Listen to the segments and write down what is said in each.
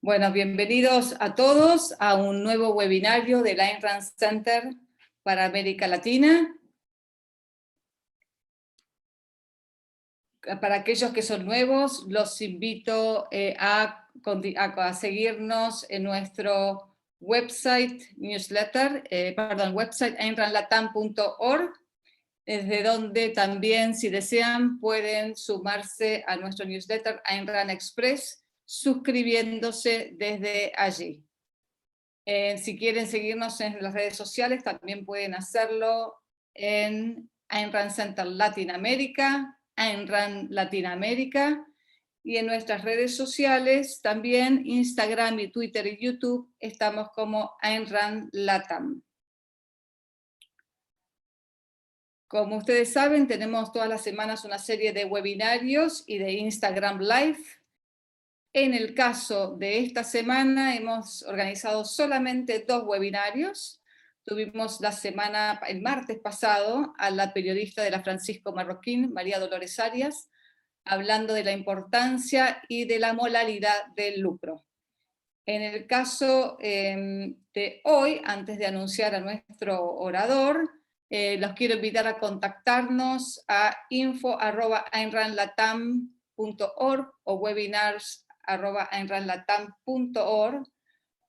Bueno, bienvenidos a todos a un nuevo webinario del Ayn Rand Center para América Latina. Para aquellos que son nuevos, los invito a seguirnos en nuestro website, website aynrandlatam.org, desde donde también, si desean, pueden sumarse a nuestro newsletter Ayn Rand Express, suscribiéndose desde allí. Si quieren seguirnos en las redes sociales, también pueden hacerlo en Ayn Rand Center Latinoamérica, Ayn Rand Latinoamérica, y en nuestras redes sociales, también Instagram y Twitter y YouTube, estamos como Ayn Rand Latam. Como ustedes saben, tenemos todas las semanas una serie de webinarios y de Instagram Live. En el caso de esta semana hemos organizado solamente 2 webinarios. Tuvimos el martes pasado, a la periodista de la Francisco Marroquín, María Dolores Arias, hablando de la importancia y de la moralidad del lucro. En el caso de hoy, antes de anunciar a nuestro orador, los quiero invitar a contactarnos a info@aynrandlatam.org o webinars@aynrandlatam.org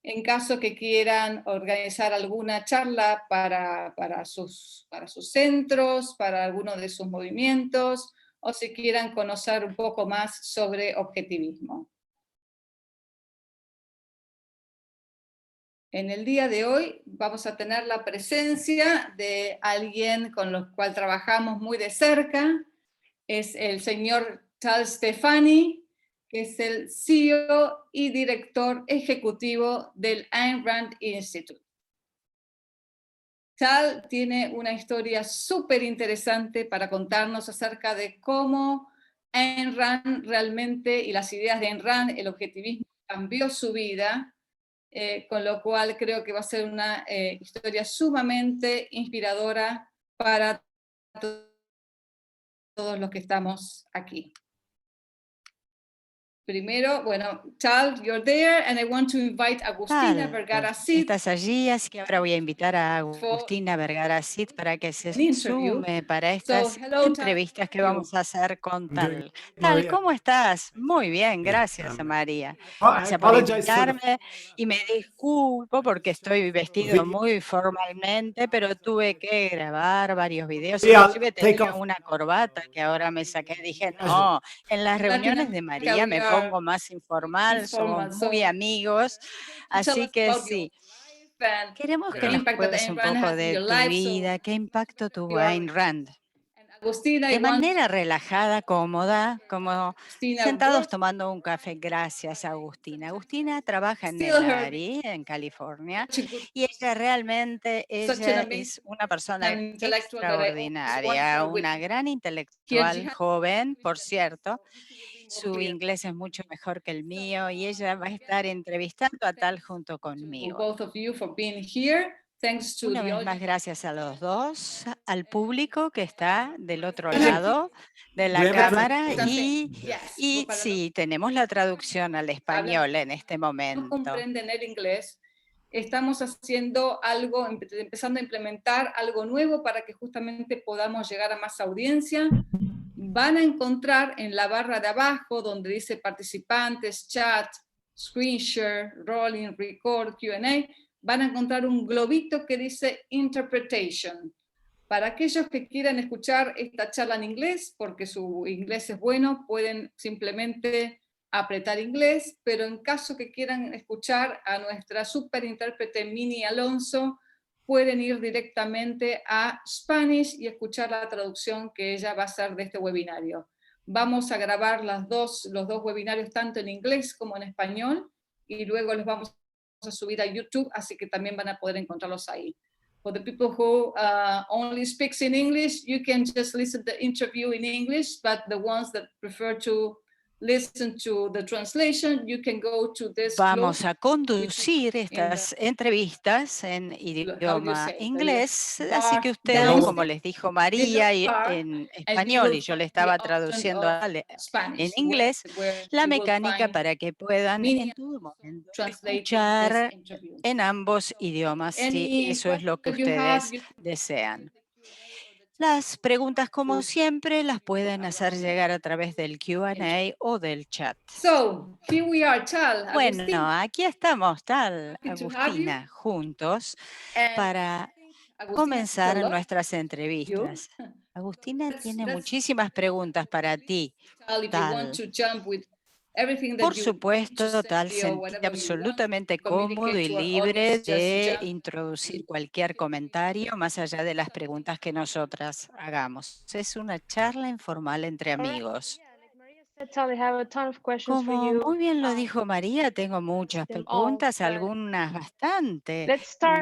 en caso que quieran organizar alguna charla para sus centros, para alguno de sus movimientos, o si quieran conocer un poco más sobre objetivismo. En el día de hoy vamos a tener la presencia de alguien con el cual trabajamos muy de cerca. Es el señor Tal Stefani, que es el CEO y director ejecutivo del Ayn Rand Institute. Tal tiene una historia súper interesante para contarnos acerca de cómo Ayn Rand realmente, y las ideas de Ayn Rand, el objetivismo, cambió su vida. Con lo cual creo que va a ser una historia sumamente inspiradora para todos los que estamos aquí. Primero, bueno, Tal, you're there, and I want to invite Agustina Vergara Cid. Estás allí, así que ahora voy a invitar a Agustina Vergara Cid para que se sume para estas entrevistas que vamos a hacer con Tal. Tal, ¿cómo estás? Muy bien, gracias, María. Gracias por invitarme y me disculpo porque estoy vestido muy formalmente, pero tuve que grabar varios videos, inclusive tenía una corbata que ahora me saqué. Dije, no, en las reuniones de María me pongo más informal, somos muy amigos, así que sí. Queremos que nos cuentes un poco de tu vida, qué impacto tuvo Ayn Rand. De manera relajada, cómoda, como sentados tomando un café. Gracias, Agustina. Agustina trabaja en Newry, en California, y ella realmente es una persona extraordinaria, una gran intelectual, joven, por cierto. Su inglés es mucho mejor que el mío y ella va a estar entrevistando a Tal junto conmigo. Una vez más, gracias a los dos, al público que está del otro lado de la cámara y sí, tenemos la traducción al español en este momento. No comprenden el inglés, estamos haciendo algo, empezando a implementar algo nuevo para que justamente podamos llegar a más audiencia. Van a encontrar en la barra de abajo donde dice participantes, chat, screen share, rolling, record, Q&A, van a encontrar un globito que dice interpretation. Para aquellos que quieran escuchar esta charla en inglés, porque su inglés es bueno, pueden simplemente apretar inglés, pero en caso que quieran escuchar a nuestra super intérprete Mini Alonso, pueden ir directamente a Spanish y escuchar la traducción que ella va a hacer de este webinario. Vamos a grabar los dos webinarios tanto en inglés como en español y luego los vamos a subir a YouTube, así que también van a poder encontrarlos ahí. For the people who only speaks in English, you can just listen to the interview in English, but the ones that prefer to listen to the translation, you can go to this Vamos a conducir estas entrevistas en idioma inglés, así que ustedes, como les dijo María en español y yo le estaba traduciendo en inglés, la mecánica para que puedan en todo momento escuchar en ambos idiomas, si eso es lo que ustedes desean. Las preguntas, como siempre, las pueden hacer llegar a través del Q&A o del chat. Bueno, aquí estamos, Tal, Agustina, juntos para comenzar nuestras entrevistas. Agustina tiene muchísimas preguntas para ti, Tal. Por supuesto, Tal, sentirte absolutamente cómodo y libre de introducir cualquier comentario más allá de las preguntas que nosotras hagamos. Es una charla informal entre amigos. Como muy bien lo dijo María, tengo muchas preguntas, algunas bastante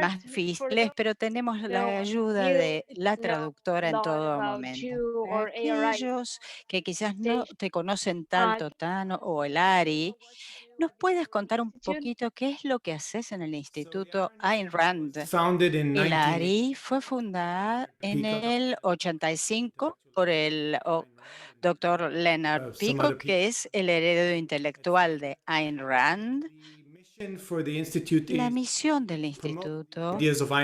más difíciles, pero tenemos la ayuda de la traductora en todo momento. Para aquellos que quizás no te conocen tanto, Tano o el Ari, ¿nos puedes contar un poquito qué es lo que haces en el Instituto Ayn Rand? El ARI fue fundada en el 85 por el Dr. Leonard Peacock, que es el heredero intelectual de Ayn Rand. La misión del instituto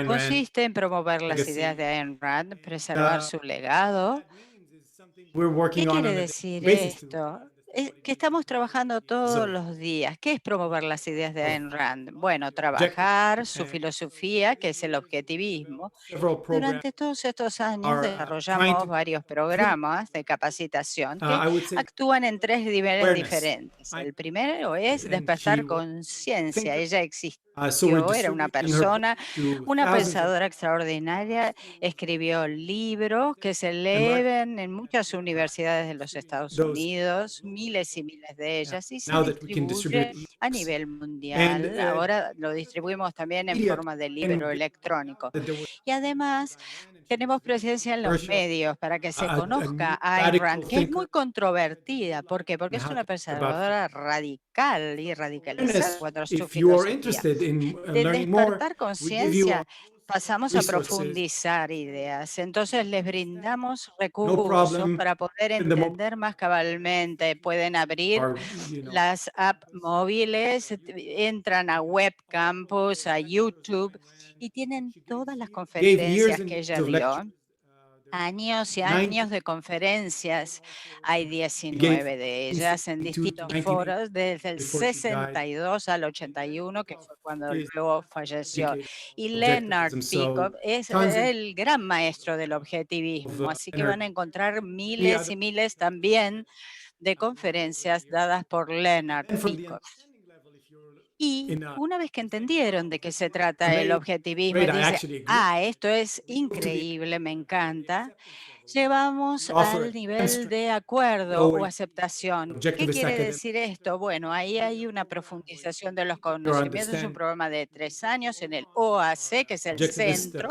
consiste en promover las ideas de Ayn Rand, preservar su legado. ¿Qué quiere decir esto? Es que estamos trabajando todos los días. ¿Qué es promover las ideas de Ayn Rand? Bueno, trabajar su filosofía, que es el objetivismo. Durante todos estos años desarrollamos varios programas de capacitación que actúan en 3 niveles diferentes. El primero es despertar conciencia. Ella existió, era una persona, una pensadora extraordinaria, escribió libros que se leen en muchas universidades de los Estados Unidos, miles y miles de ellas, y se distribuye a nivel mundial. Ahora lo distribuimos también en forma de libro electrónico. Y además tenemos presencia en los medios para que se conozca a Ayn Rand, que es muy controvertida. ¿Por qué? Porque es una pensadora radical y radicalizada cuando su filosofía. De despertar conciencia pasamos a profundizar ideas. Entonces les brindamos recursos para poder entender más cabalmente. Pueden abrir las apps móviles, entran a Web Campus, a YouTube y tienen todas las conferencias que ella dio. Años y años de conferencias. Hay 19 de ellas en distintos foros, desde el 62 al 81, que fue cuando luego falleció. Y Leonard Peacock es el gran maestro del objetivismo, así que van a encontrar miles y miles también de conferencias dadas por Leonard Peacock. Y una vez que entendieron de qué se trata el objetivismo y dicen, esto es increíble, me encanta, llevamos al nivel de acuerdo o aceptación. ¿Qué quiere decir esto? Bueno, ahí hay una profundización de los conocimientos, es un programa de 3 años en el OAC, que es el Centro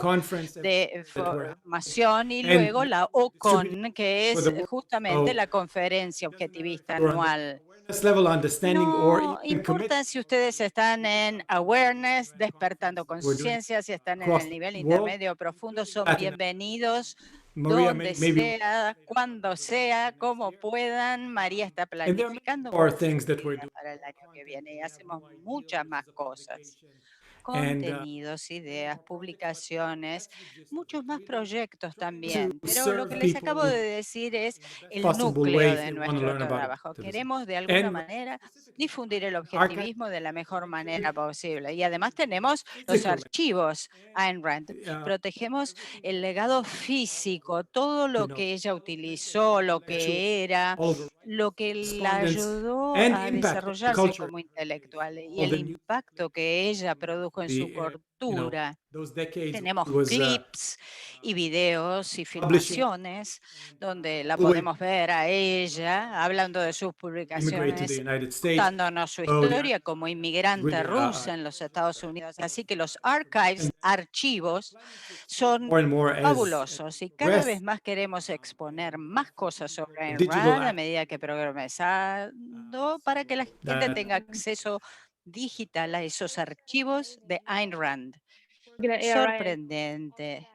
de Formación, y luego la OCON, que es justamente la conferencia objetivista anual. No importa si ustedes están en awareness, despertando conciencia, si están en el nivel intermedio o profundo, son bienvenidos donde sea, cuando sea, como puedan. María está planificando para el año que viene y hacemos muchas más cosas. Contenidos, ideas, publicaciones, muchos más proyectos también. Pero lo que les acabo de decir es el núcleo de nuestro trabajo. Queremos de alguna manera difundir el objetivismo de la mejor manera posible. Y además tenemos los archivos Ayn Rand. Protegemos el legado físico, todo lo que ella utilizó, lo que era, lo que la ayudó a desarrollarse como intelectual y el impacto que ella produjo tradujo en su cortura. Tenemos clips y videos y filmaciones donde la podemos ver a ella hablando de sus publicaciones, contándonos su historia como inmigrante rusa en los Estados Unidos. Así que los archivos, son fabulosos y cada vez más queremos exponer más cosas sobre Ayn Rand a medida que progresando para que la gente tenga acceso digital a esos archivos de Ayn Rand. Sorprendente.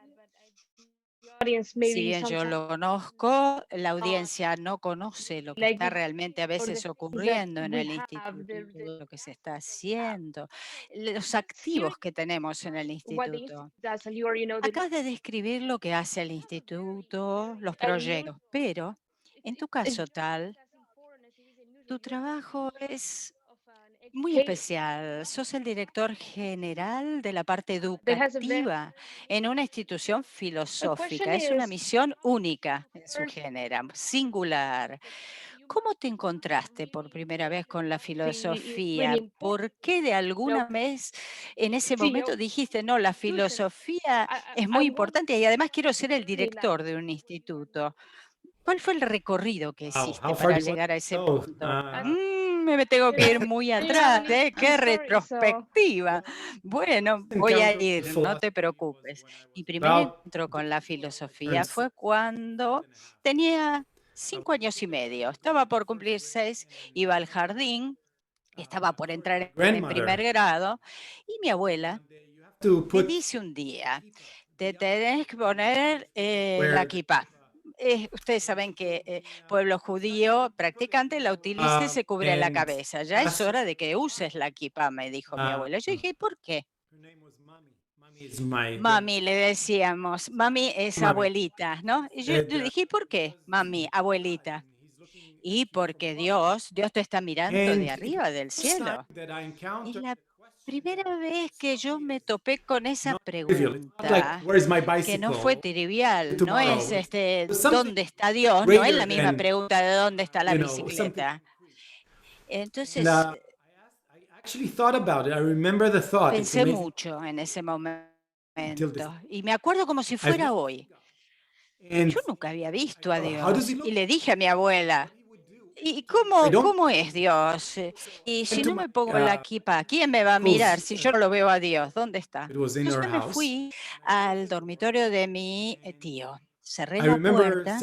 Si bien yo lo conozco, la audiencia no conoce lo que está realmente a veces ocurriendo en el instituto, lo que se está haciendo, los activos que tenemos en el instituto. Acabas de describir lo que hace el instituto, los proyectos, pero en tu caso tal, tu trabajo es muy especial. Sos el director general de la parte educativa en una institución filosófica. Es una misión única en su género, singular. ¿Cómo te encontraste por primera vez con la filosofía? ¿Por qué de alguna vez en ese momento dijiste, no, la filosofía es muy importante y además quiero ser el director de un instituto? ¿Cuál fue el recorrido que hiciste para llegar a ese punto? Me tengo que ir muy atrás, ¿eh? ¡Qué retrospectiva! Bueno, voy a ir, no te preocupes. Mi primer encuentro con la filosofía fue cuando tenía 5 años y medio. Estaba por cumplir 6, iba al jardín, estaba por entrar en primer grado y mi abuela me dice un día, te tenés que poner la kipá. Ustedes saben que pueblo judío practicante la utiliza y se cubre la cabeza. Ya es hora de que uses la kipá, me dijo mi abuela. Yo dije, ¿por qué? Mami, le decíamos, mami es abuelita, ¿no? Y yo le dije, ¿por qué, mami, abuelita? Y porque Dios te está mirando de arriba del cielo. Y la primera vez que yo me topé con esa pregunta, que no fue trivial, no es ¿dónde está Dios? No es la misma pregunta de ¿dónde está la bicicleta? Entonces, pensé mucho en ese momento y me acuerdo como si fuera hoy. Yo nunca había visto a Dios y le dije a mi abuela, ¿y cómo es Dios? Y si no me pongo la kippah, ¿quién me va a mirar si yo no lo veo a Dios? ¿Dónde está? Entonces me fui al dormitorio de mi tío, cerré la puerta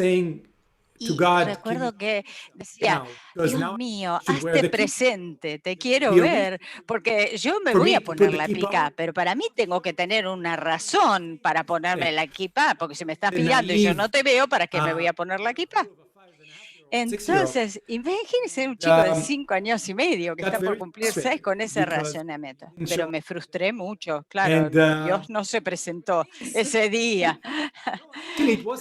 y recuerdo que decía, Dios mío, hazte presente, te quiero ver, porque yo me voy a poner la kippah, pero para mí tengo que tener una razón para ponerme la kippah, porque si me estás mirando y yo no te veo, ¿para qué me voy a poner la kippah? Entonces, imagínense un chico de 5 años y medio que está por cumplir 6 con ese razonamiento. Pero me frustré mucho, claro, Dios no se presentó ese día.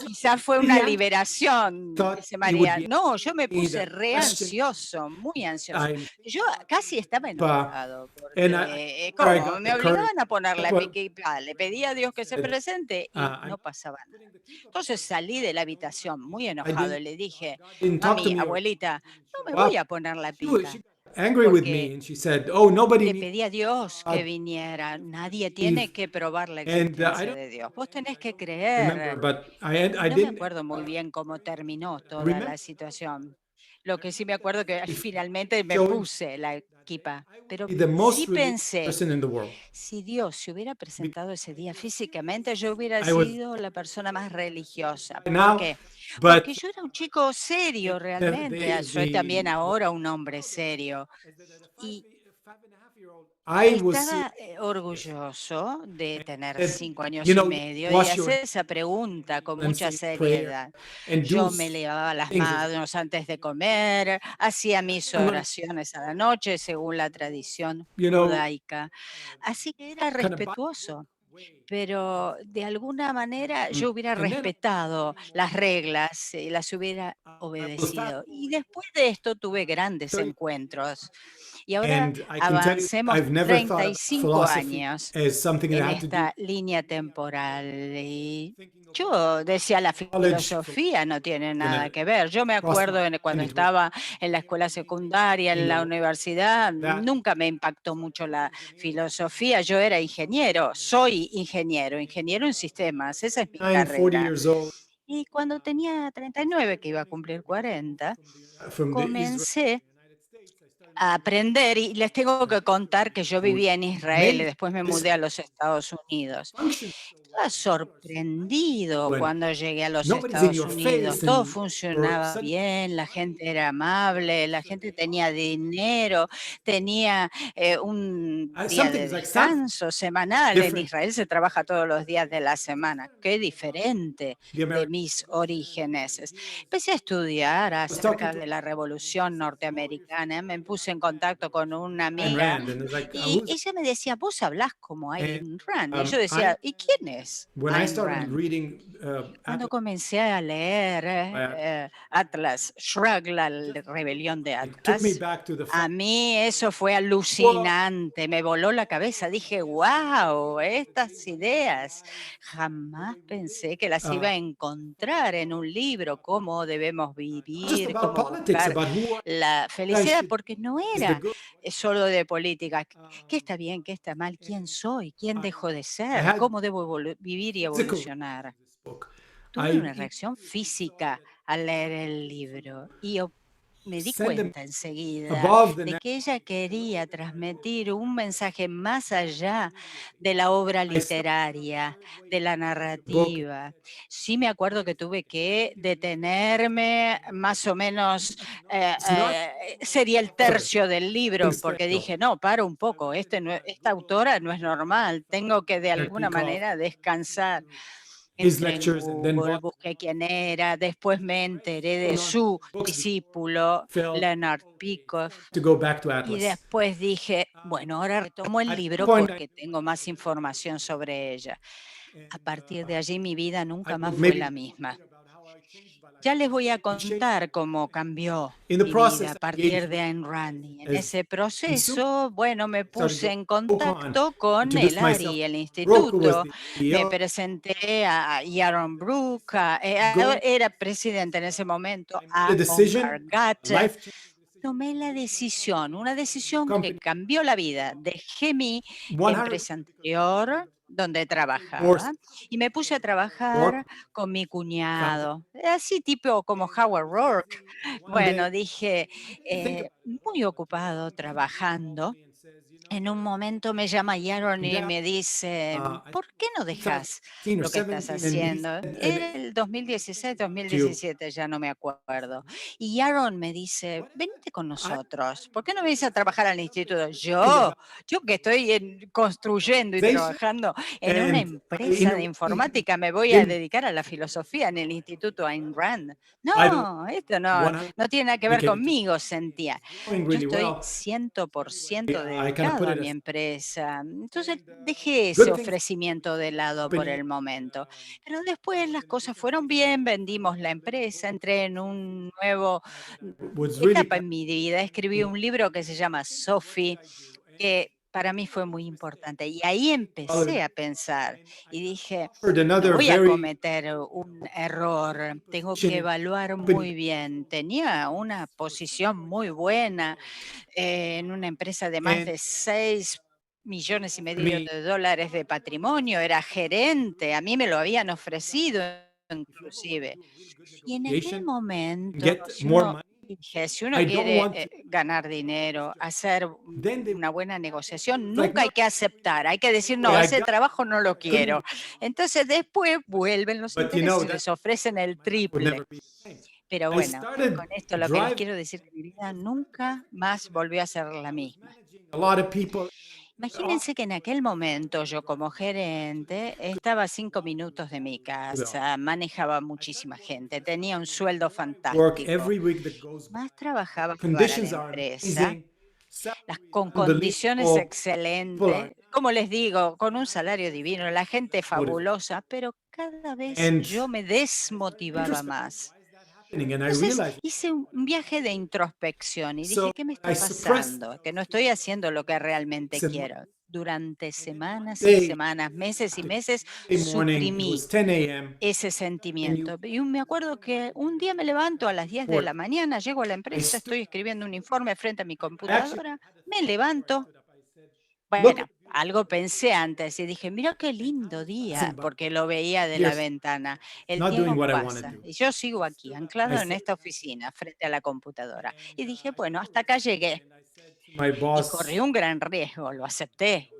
Quizás fue una liberación, dice María. No, yo me puse re ansioso, muy ansioso. Yo casi estaba enojado, porque como me obligaban a poner la kippah, le pedí a Dios que se presente y no pasaba nada. Entonces salí de la habitación muy enojado y le dije, mami, abuelita, no me voy a poner la pica, porque le pedí a Dios que viniera. Nadie tiene que probar la existencia de Dios. Vos tenés que creer. Y no me acuerdo muy bien cómo terminó toda la situación. Lo que sí me acuerdo que finalmente me puse la kippah, pero sí pensé, si Dios se hubiera presentado ese día físicamente, yo hubiera sido la persona más religiosa. ¿Por qué? Porque yo era un chico serio realmente. Soy también ahora un hombre serio. Y estaba orgulloso de tener 5 años y medio y hacer esa pregunta con mucha seriedad. Yo me lavaba las manos antes de comer, hacía mis oraciones a la noche según la tradición judaica. Así que era respetuoso, pero de alguna manera yo hubiera respetado las reglas y las hubiera obedecido. Y después de esto tuve grandes encuentros Y ahora avancemos 35 años en esta línea temporal. Y yo decía, la filosofía no tiene nada que ver. Yo me acuerdo cuando estaba en la escuela secundaria, en la universidad, nunca me impactó mucho la filosofía. Yo era ingeniero, soy ingeniero en sistemas, esa es mi carrera. Y cuando tenía 39, que iba a cumplir 40, comencé a aprender, y les tengo que contar que yo vivía en Israel y después me mudé a los Estados Unidos. Estaba sorprendido cuando llegué a los Estados Unidos. Todo funcionaba bien, la gente era amable, la gente tenía dinero, tenía un día de descanso semanal. En Israel se trabaja todos los días de la semana. Qué diferente de mis orígenes. Empecé a estudiar acerca de la Revolución Norteamericana, me puse en contacto con una amiga y ella me decía, vos hablás como Ayn Rand. Y yo decía, ¿y quién es Ayn Rand? Cuando comencé a leer Atlas Shrugged, la rebelión de Atlas, a mí eso fue alucinante, me voló la cabeza. Dije, wow, estas ideas jamás pensé que las iba a encontrar en un libro, cómo debemos vivir, cómo buscar la felicidad, porque no era solo de política. ¿Qué está bien, qué está mal? ¿Quién soy? ¿Quién dejo de ser? ¿Cómo debo vivir y evolucionar? Tuve una reacción física al leer el libro y me di cuenta enseguida de que ella quería transmitir un mensaje más allá de la obra literaria, de la narrativa. Sí me acuerdo que tuve que detenerme más o menos, sería el tercio del libro, porque dije, no, para un poco, esta autora no es normal, tengo que de alguna manera descansar. Entré en Google, busqué quién era, después me enteré de su discípulo, Leonard Peikoff, y después dije, bueno, ahora retomo el libro porque tengo más información sobre ella. A partir de allí mi vida nunca más fue la misma. Ya les voy a contar cómo cambió mi vida a partir de Ayn Rand. Y en ese proceso, bueno, me puse en contacto con el ARI, el instituto. Me presenté a Yaron Brook, era presidente en ese momento, a Onkar Gat. Tomé la decisión, una decisión que cambió la vida. Dejé mi empresa anterior, donde trabajaba, y me puse a trabajar con mi cuñado, así tipo como Howard Rourke. Bueno, dije, muy ocupado trabajando. En un momento me llama Yaron y me dice, ¿por qué no dejas lo que estás haciendo? Era el 2016, 2017, ya no me acuerdo. Y Yaron me dice, venite con nosotros, ¿por qué no vienes a trabajar al instituto? Yo que estoy construyendo y trabajando en una empresa de informática, me voy a dedicar a la filosofía en el Instituto Ayn Rand. No, esto no tiene nada que ver conmigo, sentía. Yo estoy 100% dedicado a mi empresa. Entonces dejé ese ofrecimiento de lado por el momento. Pero después las cosas fueron bien, vendimos la empresa, entré en un nuevo etapa en mi vida. Escribí un libro que se llama Sophie, que para mí fue muy importante. Y ahí empecé a pensar y dije, no voy a cometer un error, tengo que evaluar muy bien. Tenía una posición muy buena en una empresa de más de 6,5 millones de dólares de patrimonio, era gerente, a mí me lo habían ofrecido inclusive. Y en aquel momento, si uno quiere ganar dinero, hacer una buena negociación, nunca hay que aceptar, hay que decir, no, ese trabajo no lo quiero. Entonces después vuelven los intereses y les ofrecen el triple. Pero bueno, con esto lo que les quiero decir que mi vida nunca más volvió a ser la misma. Imagínense que en aquel momento yo como gerente estaba a 5 minutos de mi casa, manejaba muchísima gente, tenía un sueldo fantástico, más trabajaba para la empresa, con condiciones excelentes, como les digo, con un salario divino, la gente fabulosa, pero cada vez yo me desmotivaba más. Entonces hice un viaje de introspección y dije, ¿qué me está pasando? Que no estoy haciendo lo que realmente quiero. Durante semanas y semanas, meses y meses, suprimí ese sentimiento. Y me acuerdo que un día me levanto a las 10 de la mañana, llego a la empresa, estoy escribiendo un informe frente a mi computadora, me levanto. Bueno, algo pensé antes y dije, mira qué lindo día, porque lo veía de la ventana. El tiempo pasa y yo sigo aquí, anclado en esta oficina, frente a la computadora. Y dije, bueno, hasta acá llegué. Y corrí un gran riesgo, lo acepté.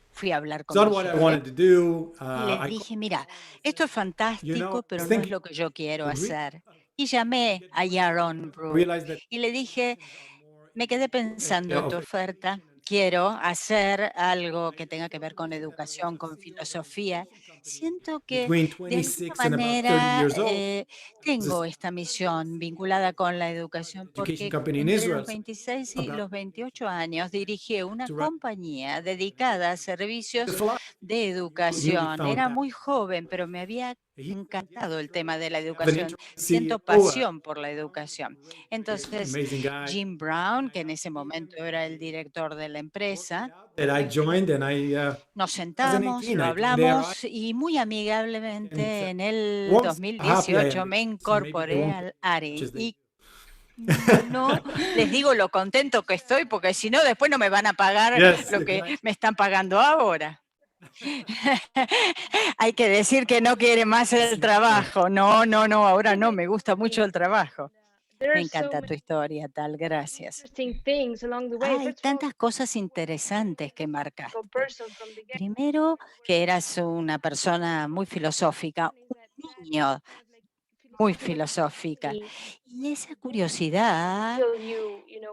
Fui a hablar con mi jefe y les dije, mira, esto es fantástico, pero no es lo que yo quiero hacer. Y llamé a Yaron Brook y le dije, me quedé pensando tu oferta. Quiero hacer algo que tenga que ver con educación, con filosofía. Siento que de alguna manera tengo esta misión vinculada con la educación porque entre los 26 y los 28 años dirigí una compañía dedicada a servicios de educación. Era muy joven, pero me había encantado el tema de la educación. Siento pasión por la educación. Entonces, Jim Brown, que en ese momento era el director de la empresa, nos sentamos, lo hablamos y muy amigablemente en el 2018 me incorporé al ARI. Y no les digo lo contento que estoy, porque si no, después no me van a pagar lo que me están pagando ahora. Hay que decir que no quiere más el trabajo. No, ahora no, me gusta mucho el trabajo. Me encanta tu historia, Tal, gracias. Hay tantas cosas interesantes que marcaste. Primero, que eras una persona muy filosófica, un niño muy filosófica. Y esa curiosidad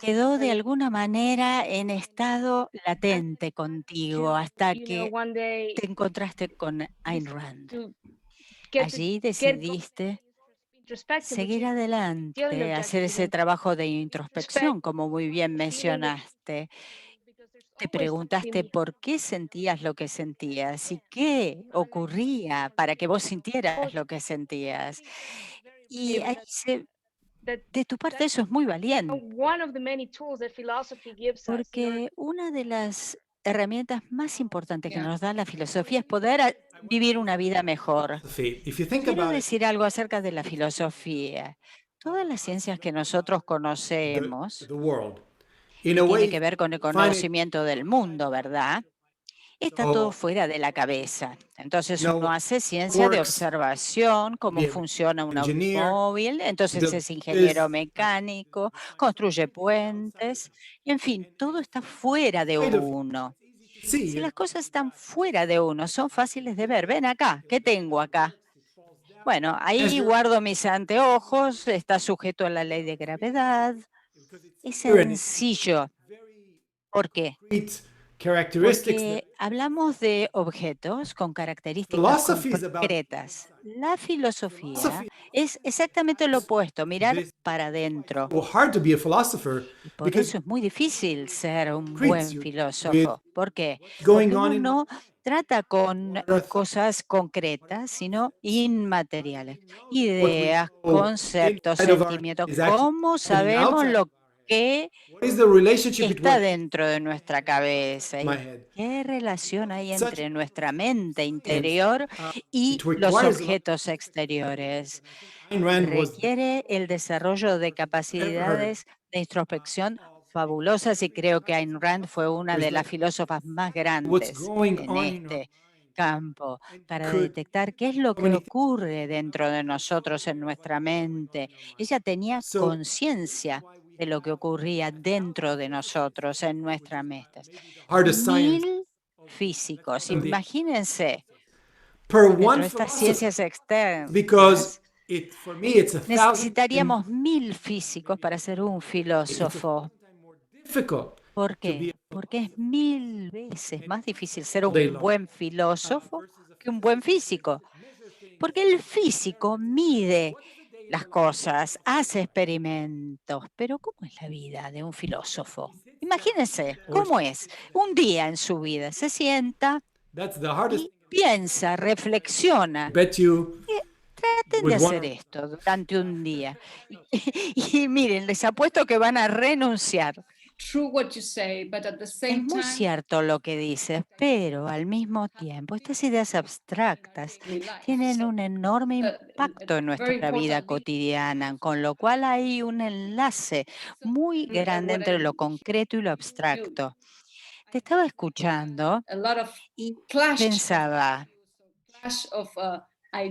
quedó de alguna manera en estado latente contigo hasta que te encontraste con Ayn Rand. Allí decidiste seguir adelante, hacer ese trabajo de introspección, como muy bien mencionaste. Te preguntaste por qué sentías lo que sentías y qué ocurría para que vos sintieras lo que sentías. Y ahí de tu parte eso es muy valiente, porque una de las herramientas más importantes que nos da la filosofía es poder vivir una vida mejor. Quiero decir algo acerca de la filosofía. Todas las ciencias que nosotros conocemos, y tiene que ver con el conocimiento del mundo, ¿verdad? Está todo fuera de la cabeza. Entonces uno hace ciencia de observación, cómo funciona un automóvil, entonces es ingeniero mecánico, construye puentes, en fin, todo está fuera de uno. Si las cosas están fuera de uno, son fáciles de ver. Ven acá, ¿qué tengo acá? Bueno, ahí guardo mis anteojos, está sujeto a la ley de gravedad. Es sencillo. ¿Por qué? Porque hablamos de objetos con características concretas. La filosofía es exactamente lo opuesto, mirar para adentro. Y por eso es muy difícil ser un buen filósofo. ¿Por qué? Porque uno no trata con cosas concretas, sino inmateriales. Ideas, conceptos, sentimientos. ¿Cómo sabemos lo que está dentro de nuestra cabeza? ¿Y qué relación hay entre nuestra mente interior y los objetos exteriores? Requiere el desarrollo de capacidades de introspección fabulosas y creo que Ayn Rand fue una de las filósofas más grandes en este campo para detectar qué es lo que ocurre dentro de nosotros en nuestra mente. Ella tenía conciencia de lo que ocurría dentro de nosotros en nuestra mente. 1000 físicos, imagínense, dentro de estas ciencias externas. Necesitaríamos 1000 físicos para ser un filósofo. ¿Por qué? Porque es 1000 veces más difícil ser un buen filósofo que un buen físico. Porque el físico mide las cosas, hace experimentos. Pero ¿cómo es la vida de un filósofo? Imagínense, ¿cómo es? Un día en su vida se sienta y piensa, reflexiona. traten de hacer esto durante un día. Y miren, les apuesto que van a renunciar. Es muy cierto lo que dices, pero al mismo tiempo estas ideas abstractas tienen un enorme impacto en nuestra vida cotidiana, con lo cual hay un enlace muy grande entre lo concreto y lo abstracto. Te estaba escuchando y pensaba,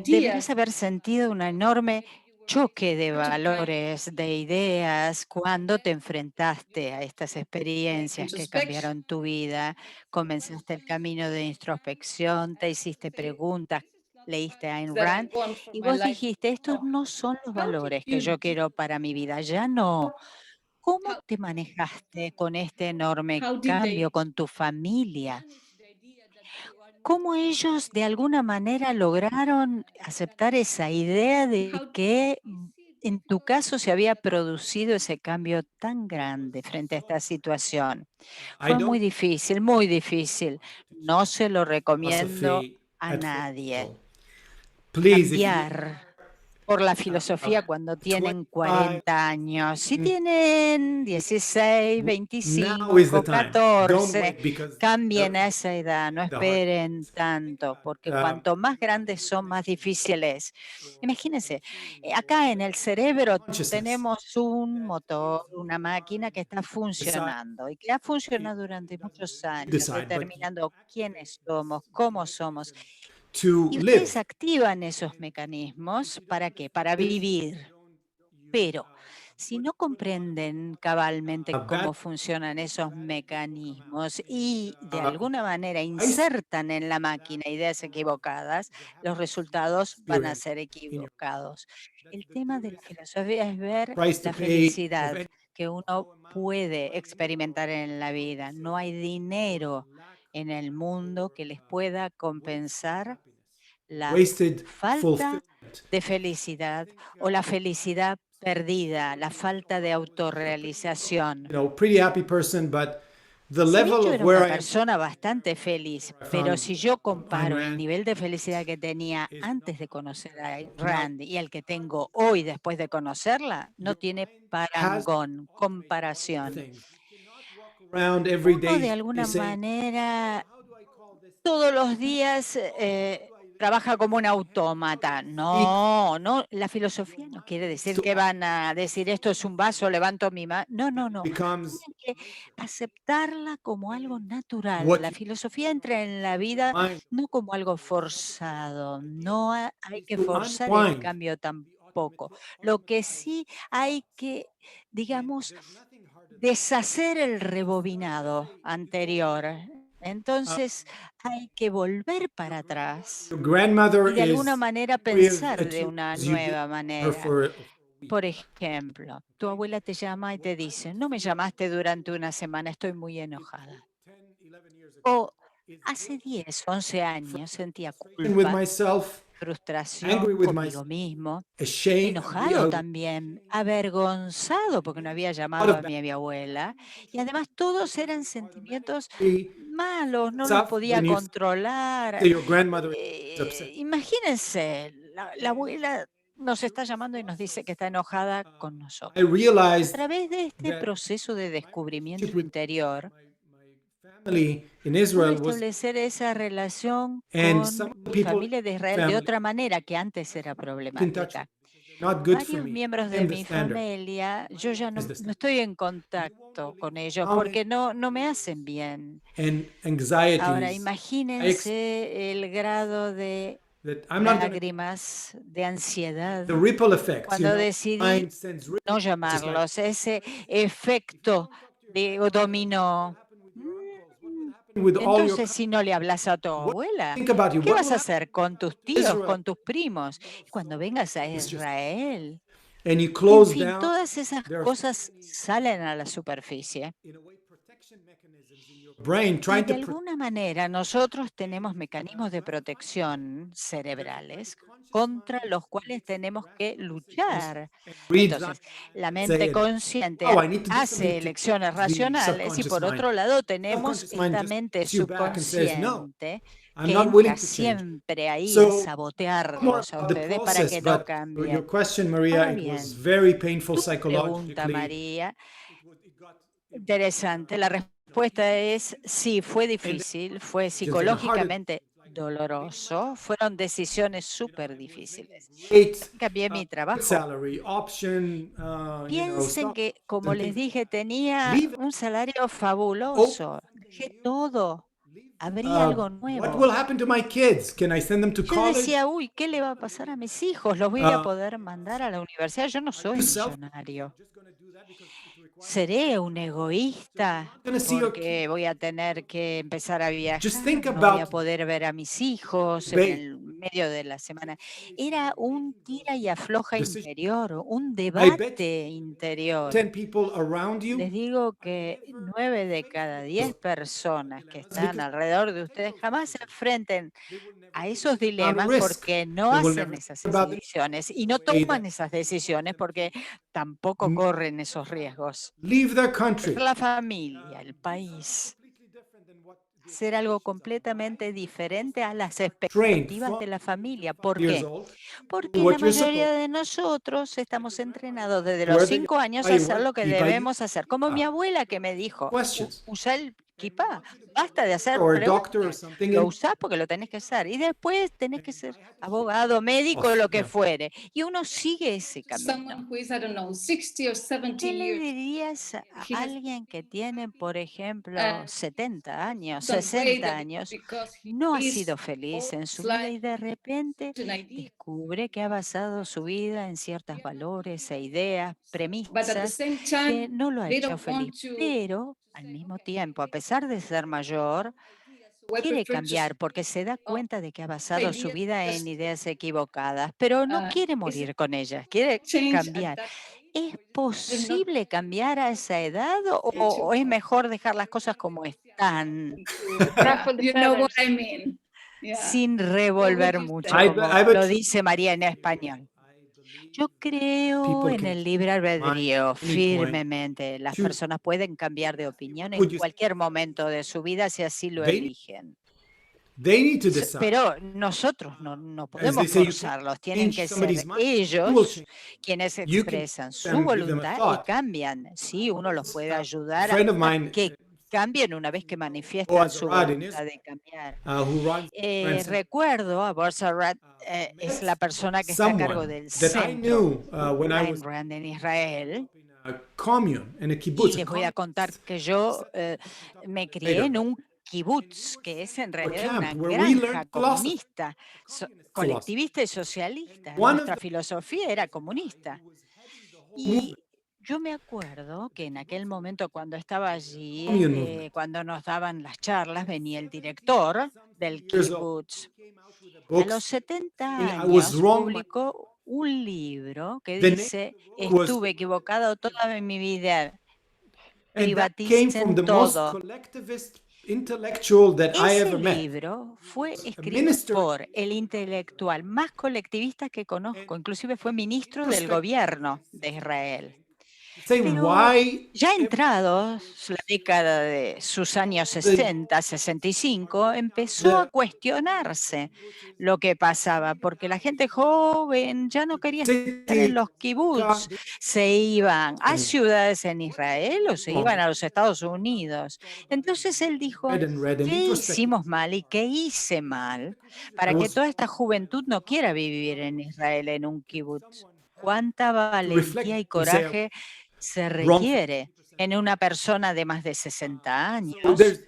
deberás haber sentido un enorme choque de valores, de ideas, cuando te enfrentaste a estas experiencias que cambiaron tu vida, comenzaste el camino de introspección, te hiciste preguntas, leíste a Ayn Rand y vos dijiste, estos no son los valores que yo quiero para mi vida, ya no. ¿Cómo te manejaste con este enorme cambio con tu familia? ¿Cómo ellos de alguna manera lograron aceptar esa idea de que en tu caso se había producido ese cambio tan grande frente a esta situación? Fue muy difícil, muy difícil. No se lo recomiendo a nadie. Cambiar por la filosofía cuando tienen 40 años. Si tienen 16, 25, 14, cambien a esa edad, no esperen tanto, porque cuanto más grandes son, más difícil es. Imagínense, acá en el cerebro tenemos un motor, una máquina que está funcionando y que ha funcionado durante muchos años, determinando quiénes somos, cómo somos. Y ustedes activan esos mecanismos, ¿para qué? Para vivir. Pero si no comprenden cabalmente cómo funcionan esos mecanismos y de alguna manera insertan en la máquina ideas equivocadas, los resultados van a ser equivocados. El tema de la filosofía es ver la felicidad que uno puede experimentar en la vida. No hay dinero en el mundo que les pueda compensar la falta de felicidad o la felicidad perdida, la falta de autorrealización. Si bien yo era una persona bastante feliz, pero si yo comparo el nivel de felicidad que tenía antes de conocer a Ayn Rand y el que tengo hoy después de conocerla, no tiene parangón, comparación. Uno de alguna manera todos los días trabaja como un autómata. No, no, la filosofía no quiere decir que van a decir esto es un vaso, levanto mi mano. No, no, no. Tienen que aceptarla como algo natural. La filosofía entra en la vida no como algo forzado. No hay que forzar el cambio tampoco. Lo que sí hay que, digamos, deshacer el rebobinado anterior. Entonces hay que volver para atrás y de alguna manera pensar de una nueva manera. Por ejemplo, tu abuela te llama y te dice, no me llamaste durante una semana, estoy muy enojada. O hace 10, 11 años sentía culpa, frustración conmigo mismo, enojado también, avergonzado porque no había llamado a mi abuela. Y además todos eran sentimientos malos, no los podía controlar. Imagínense, la abuela nos está llamando y nos dice que está enojada con nosotros. A través de este proceso de descubrimiento interior, pude establecer esa relación con mi familia de Israel de otra manera que antes era problemática. Varios miembros de mi familia, yo ya no estoy en contacto con ellos porque no me hacen bien. Ahora, imagínense el grado de lágrimas, de ansiedad, cuando decidí no llamarlos, ese efecto de dominó. Entonces, si no le hablas a tu abuela, ¿qué vas a hacer con tus tíos, con tus primos? Cuando vengas a Israel, en fin, todas esas cosas salen a la superficie. Y de alguna manera nosotros tenemos mecanismos de protección cerebrales contra los cuales tenemos que luchar. Entonces, la mente consciente hace elecciones racionales y por otro lado tenemos esta mente subconsciente que entra siempre ahí a sabotearlos a ustedes para que no cambien. Ahora bien, tu pregunta, María, interesante. La respuesta es sí, fue difícil, fue psicológicamente doloroso, fueron decisiones súper difíciles. Cambié mi trabajo. Piensen que, como les dije, tenía un salario fabuloso. Dejé todo. Habría algo nuevo. Yo decía, uy, ¿qué le va a pasar a mis hijos? ¿Los voy a poder mandar a la universidad? Yo no soy millonario. ¿Seré un egoísta porque voy a tener que empezar a viajar? No voy a poder ver a mis hijos en el medio de la semana. Era un tira y afloja interior, un debate interior. Les digo que 9 de cada 10 personas que están alrededor de ustedes jamás se enfrenten a esos dilemas porque no hacen esas decisiones y no toman esas decisiones porque tampoco corren esos riesgos. La familia, el país, ser algo completamente diferente a las expectativas de la familia. ¿Por qué? Porque la mayoría de nosotros estamos entrenados desde los 5 años a hacer lo que debemos hacer. Como mi abuela que me dijo, usa el kipá, basta de hacer preguntas, lo usás porque lo tenés que hacer y después tenés que ser abogado, médico, lo que fuere. Y uno sigue ese camino. ¿Qué le dirías a alguien que tiene, por ejemplo, 70 años, 60 años, no ha sido feliz en su vida y de repente descubre que ha basado su vida en ciertos valores e ideas, premisas que no lo ha hecho feliz, pero al mismo tiempo, a pesar de ser mayor, quiere cambiar porque se da cuenta de que ha basado su vida en ideas equivocadas, pero no quiere morir con ellas, quiere cambiar. ¿Es posible cambiar a esa edad o es mejor dejar las cosas como están? Sin revolver mucho, como lo dice María en español. Yo creo en el libre albedrío firmemente. Las personas pueden cambiar de opinión en cualquier momento de su vida si así lo eligen. Pero nosotros no podemos forzarlos, tienen que ser ellos quienes expresan su voluntad y cambian. Sí, uno los puede ayudar a que cambien una vez que manifiestan su voluntad de cambiar. Recuerdo a Borsarat, es la persona que está a cargo del centro Ayn Rand en Israel. Y les voy a contar que yo me crié en un kibutz, que es en realidad una granja comunista, colectivista y socialista. Nuestra filosofía era comunista. Y yo me acuerdo que en aquel momento cuando estaba allí, cuando nos daban las charlas, venía el director del kibutz. A los 70 años publicó un libro que dice, estuve equivocado toda mi vida, privaticen todo. Ese libro fue escrito por el intelectual más colectivista que conozco, inclusive fue ministro del gobierno de Israel. Pero ya entrados la década de sus años 60, 65, empezó a cuestionarse lo que pasaba, porque la gente joven ya no quería estar en los kibbutz, se iban a ciudades en Israel o se iban a los Estados Unidos. Entonces él dijo, ¿qué hicimos mal y qué hice mal para que toda esta juventud no quiera vivir en Israel en un kibbutz? ¿Cuánta valentía y coraje se requiere en una persona de más de 60 años?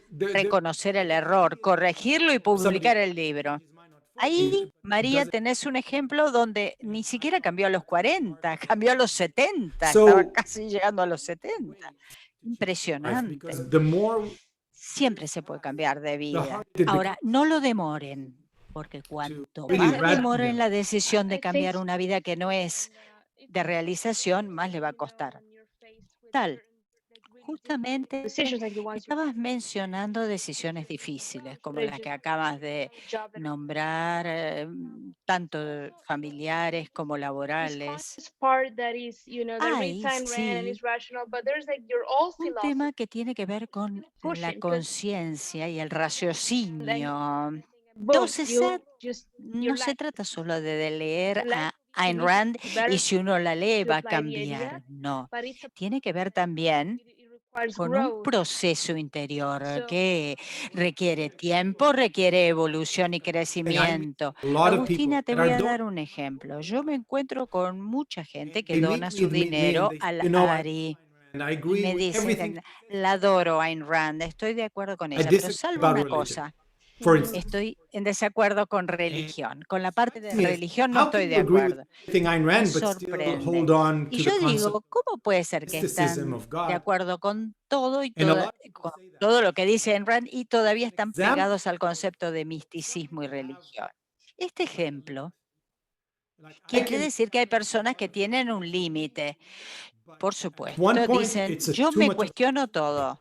Reconocer el error, corregirlo y publicar el libro. Ahí, María, tenés un ejemplo donde ni siquiera cambió a los 40, cambió a los 70, estaba casi llegando a los 70. Impresionante. Siempre se puede cambiar de vida. Ahora, no lo demoren, porque cuanto más demoren la decisión de cambiar una vida que no es de realización, más le va a costar. justamente estabas mencionando decisiones difíciles, como las que acabas de nombrar, tanto familiares como laborales. Ay, sí, un tema que tiene que ver con la conciencia y el raciocinio. Entonces, no se trata solo de leer a Ayn Rand y si uno la lee va a cambiar. No, tiene que ver también con un proceso interior que requiere tiempo, requiere evolución y Hey, I meet crecimiento. a lot of people Agustina, te that voy are a doing, dar un ejemplo. Yo me encuentro con mucha gente and que they meet dona su me and dinero they say, al you know, I ARI and I y agree me with everything dicen, that you la adoro Ayn Rand, estoy de acuerdo con say. I ella, pero disagree salvo about una religion, cosa, for instance. estoy en desacuerdo con And religión. Con la parte de me is, religión no how estoy can de you agree with acuerdo. everything Ayn Me Rand but still sorprende. hold on Y to the yo concept digo, ¿cómo puede of ser que mysticism están of de God? acuerdo con todo y And a lot of people con say that. todo lo que dice Ayn Rand y todavía An están example, pegados al concepto de misticismo y religión? Este ejemplo like I quiere can, decir que hay personas que tienen un límite. but Por at one supuesto, point dicen, it's yo too me much of cuestiono a thing. todo,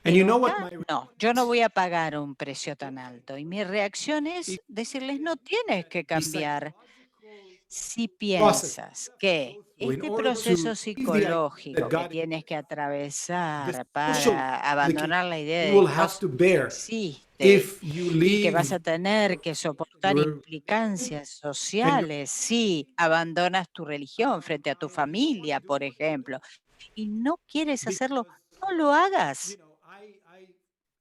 And you pero know what acá my no, yo no voy a pagar un precio tan alto. Y mi reacción es because decirles, again, no tienes que the cambiar. psychological Si process that piensas you have to que go through in este order to proceso leave the idea that psicológico que God tienes que the atravesar social para implications abandonar la idea you de will que have Dios to bear existe if you y que vas leave a tener que soportar your implicancias and your sociales si abandonas tu religión frente a tu familia, por ejemplo, y no quieres because hacerlo, no lo hagas. I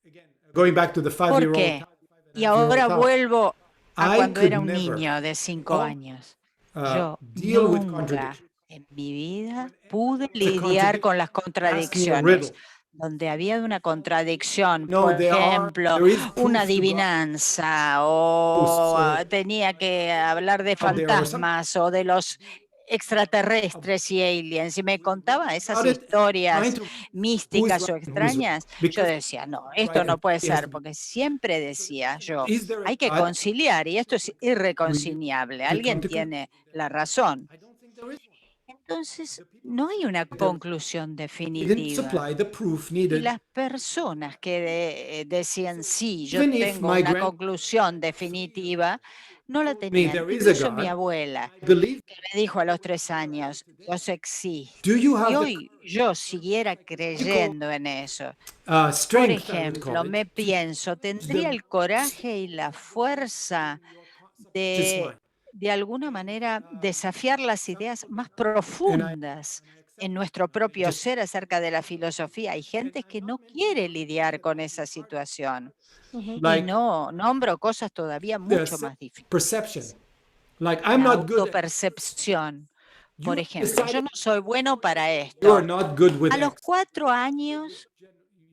again going back to the ¿Por 5-year-old qué? Tal, five and a Y half year old ahora Tal, vuelvo a I cuando could era un never niño de in 5 all años. Yo deal with nunca contradiction. en mi vida Whenever pude there was a lidiar con contradiction, las ask me a contradicciones. riddle. Donde había una contradicción, No, por there ejemplo, is una proof to God, adivinanza ghosts o or tenía que hablar de out there or something. fantasmas o de los About extraterrestres y aliens, y me contaba esas it and trying historias to who is místicas right o and who is wrong extrañas, yo because decía, no, nobody is esto right and no puede nobody has ser, to be. porque siempre So the decía question is, yo, is there a hay que God? conciliar y esto es Do you irreconciliable, to come alguien to tiene conclusion that la razón. I don't think there is one. Entonces, The people no who hay said una there conclusión they didn't definitiva. supply the proof Y needed. las personas que decían, So sí, yo even if tengo my una grandmother conclusión at 3 years definitiva, old no la told me tenían. there is a Incluso mi God abuela, and I believe, que me dijo a los 3 años, Dios do existe. you Y have the hoy yo courage, siguiera psychological creyendo en eso. Por strength, I would call ejemplo, it, me to pienso, change ¿tendría the el coraje y la fuerza in your subconscious de, mind? de alguna manera, desafiar las Some ideas people más cannot do that. profundas And I en accept that. nuestro They propio just ser acerca de la filosofía? Hay and gente I'm que not no mentioning quiere something lidiar that con might be esa hard for situación. you. Y Like no nombro cosas todavía the mucho más perception. difíciles. Like I'm La not good at autopercepción. you Por have ejemplo, yo decided no soy bueno para you are esto. not good with A los X. 4 años, Public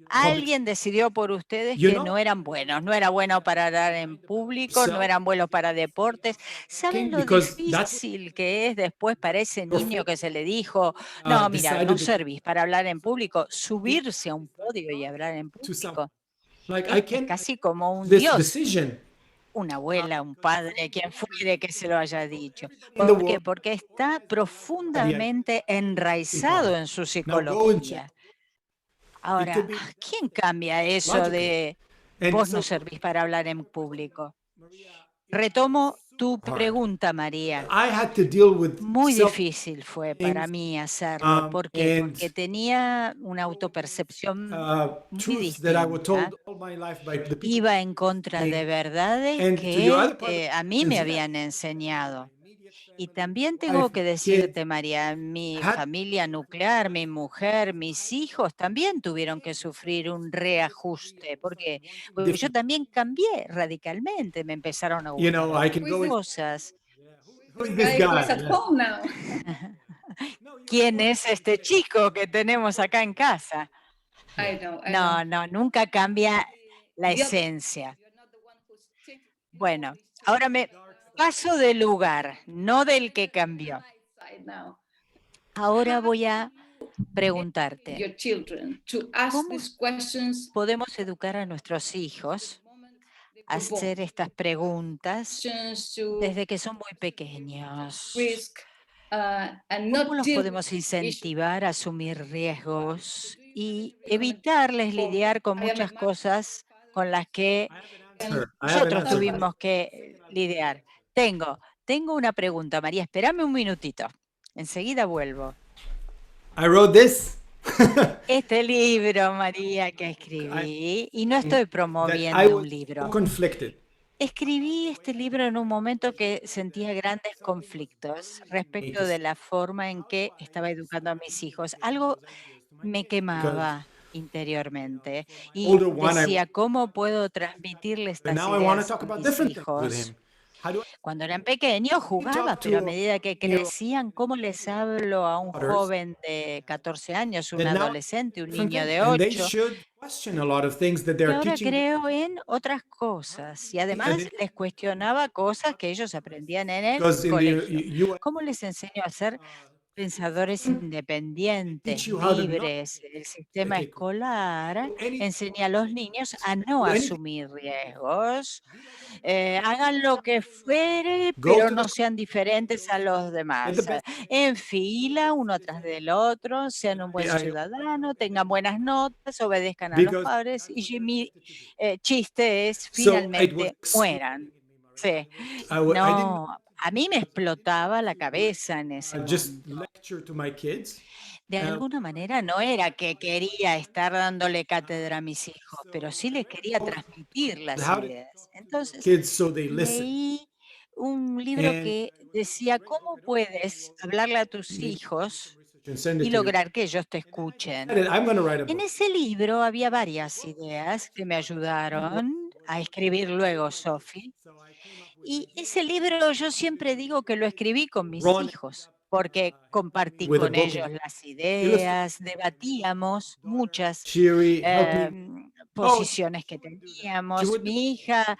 alguien decidió por ustedes you que know no eran buenos, no era bueno para hablar en público, no yourself eran buenos para deportes. ¿Saben lo because that's what difícil que es después para ese your niño family que se le dijo, no, mira, no decided that servís para hablar en público, is subirse a un podio y hablar en to some público? like Es casi como un this Dios, decision una abuela, un padre, quien fuere que se lo haya dicho. in the ¿Por qué? world Porque está at the end profundamente in power. enraizado en su Now go and check. psicología. It could Ahora, be ¿quién cambia eso logically. de And vos no so servís para hablar en público? Maria, Retomo tu hard. pregunta, María. I had to deal with Muy self difícil fue para things mí hacerlo. ¿Por qué? and Porque tenía una autopercepción muy truths that I was distinta. told all my life by the people Iba en contra de saying. verdades And to your que other part of the a mí questions, me yes, habían enseñado. my immediate Y family, my también tengo wife, que my kids decirte, María, mi had familia nuclear, mi mujer, mis hijos también tuvieron que sufrir un reajuste, porque yo different. también cambié radicalmente, me empezaron a You gustar know, I otras can Who is go this in. cosas. Who is this guy who is guy? at Yeah. home now? ¿Quién es este chico que tenemos acá en casa? I know, I know. No, no, nunca cambia la The other, esencia. you're not the one who's changing. You Bueno, always change ahora me paso de lugar, no del que cambió. side now. Ahora voy How a do you preguntarte, your children to ask ¿cómo these questions podemos educar a nuestros hijos moment they a were born? hacer estas preguntas Questions to desde que son muy pequeños? risk and ¿Cómo not los deal with podemos these issues. incentivar a asumir riesgos y evitarles lidiar con muchas cosas con las que nosotros tuvimos que lidiar. Tengo una pregunta, María, espérame un minutito. Enseguida vuelvo. I wrote this. Este libro, María, que escribí, y no estoy promoviendo un libro. Conflicted. Escribí este libro en un momento que sentía grandes conflictos respecto de la forma en que estaba educando a mis hijos. Algo me quemaba interiormente y decía, ¿cómo puedo transmitirle estas ideas a mis hijos? Cuando eran pequeños jugaba, pero a medida que crecían, ¿cómo les hablo a un joven de 14 años, un adolescente, un niño de 8? Y ahora creo en otras cosas y además les cuestionaba cosas que ellos aprendían en el colegio. ¿Cómo les enseño a ser pensadores independientes, libres? El sistema escolar enseña a los niños a no asumir riesgos. Hagan lo que fuere, pero no sean diferentes a los demás. En fila, uno tras del otro, sean un buen ciudadano, tengan buenas notas, obedezcan a los padres y mi chiste es finalmente mueran. Sí. No, a mí me explotaba la cabeza en ese momento. De alguna manera no era que quería estar dándole cátedra a mis hijos, pero sí les quería transmitir las ideas. Entonces, leí un libro que decía, ¿cómo puedes hablarle a tus hijos y lograr que ellos te escuchen? En ese libro había varias ideas que me ayudaron a escribir luego, Sophie. Y ese libro yo siempre digo que lo escribí con mis hijos, porque compartí con ellos las ideas, debatíamos muchas posiciones que teníamos. Mi hija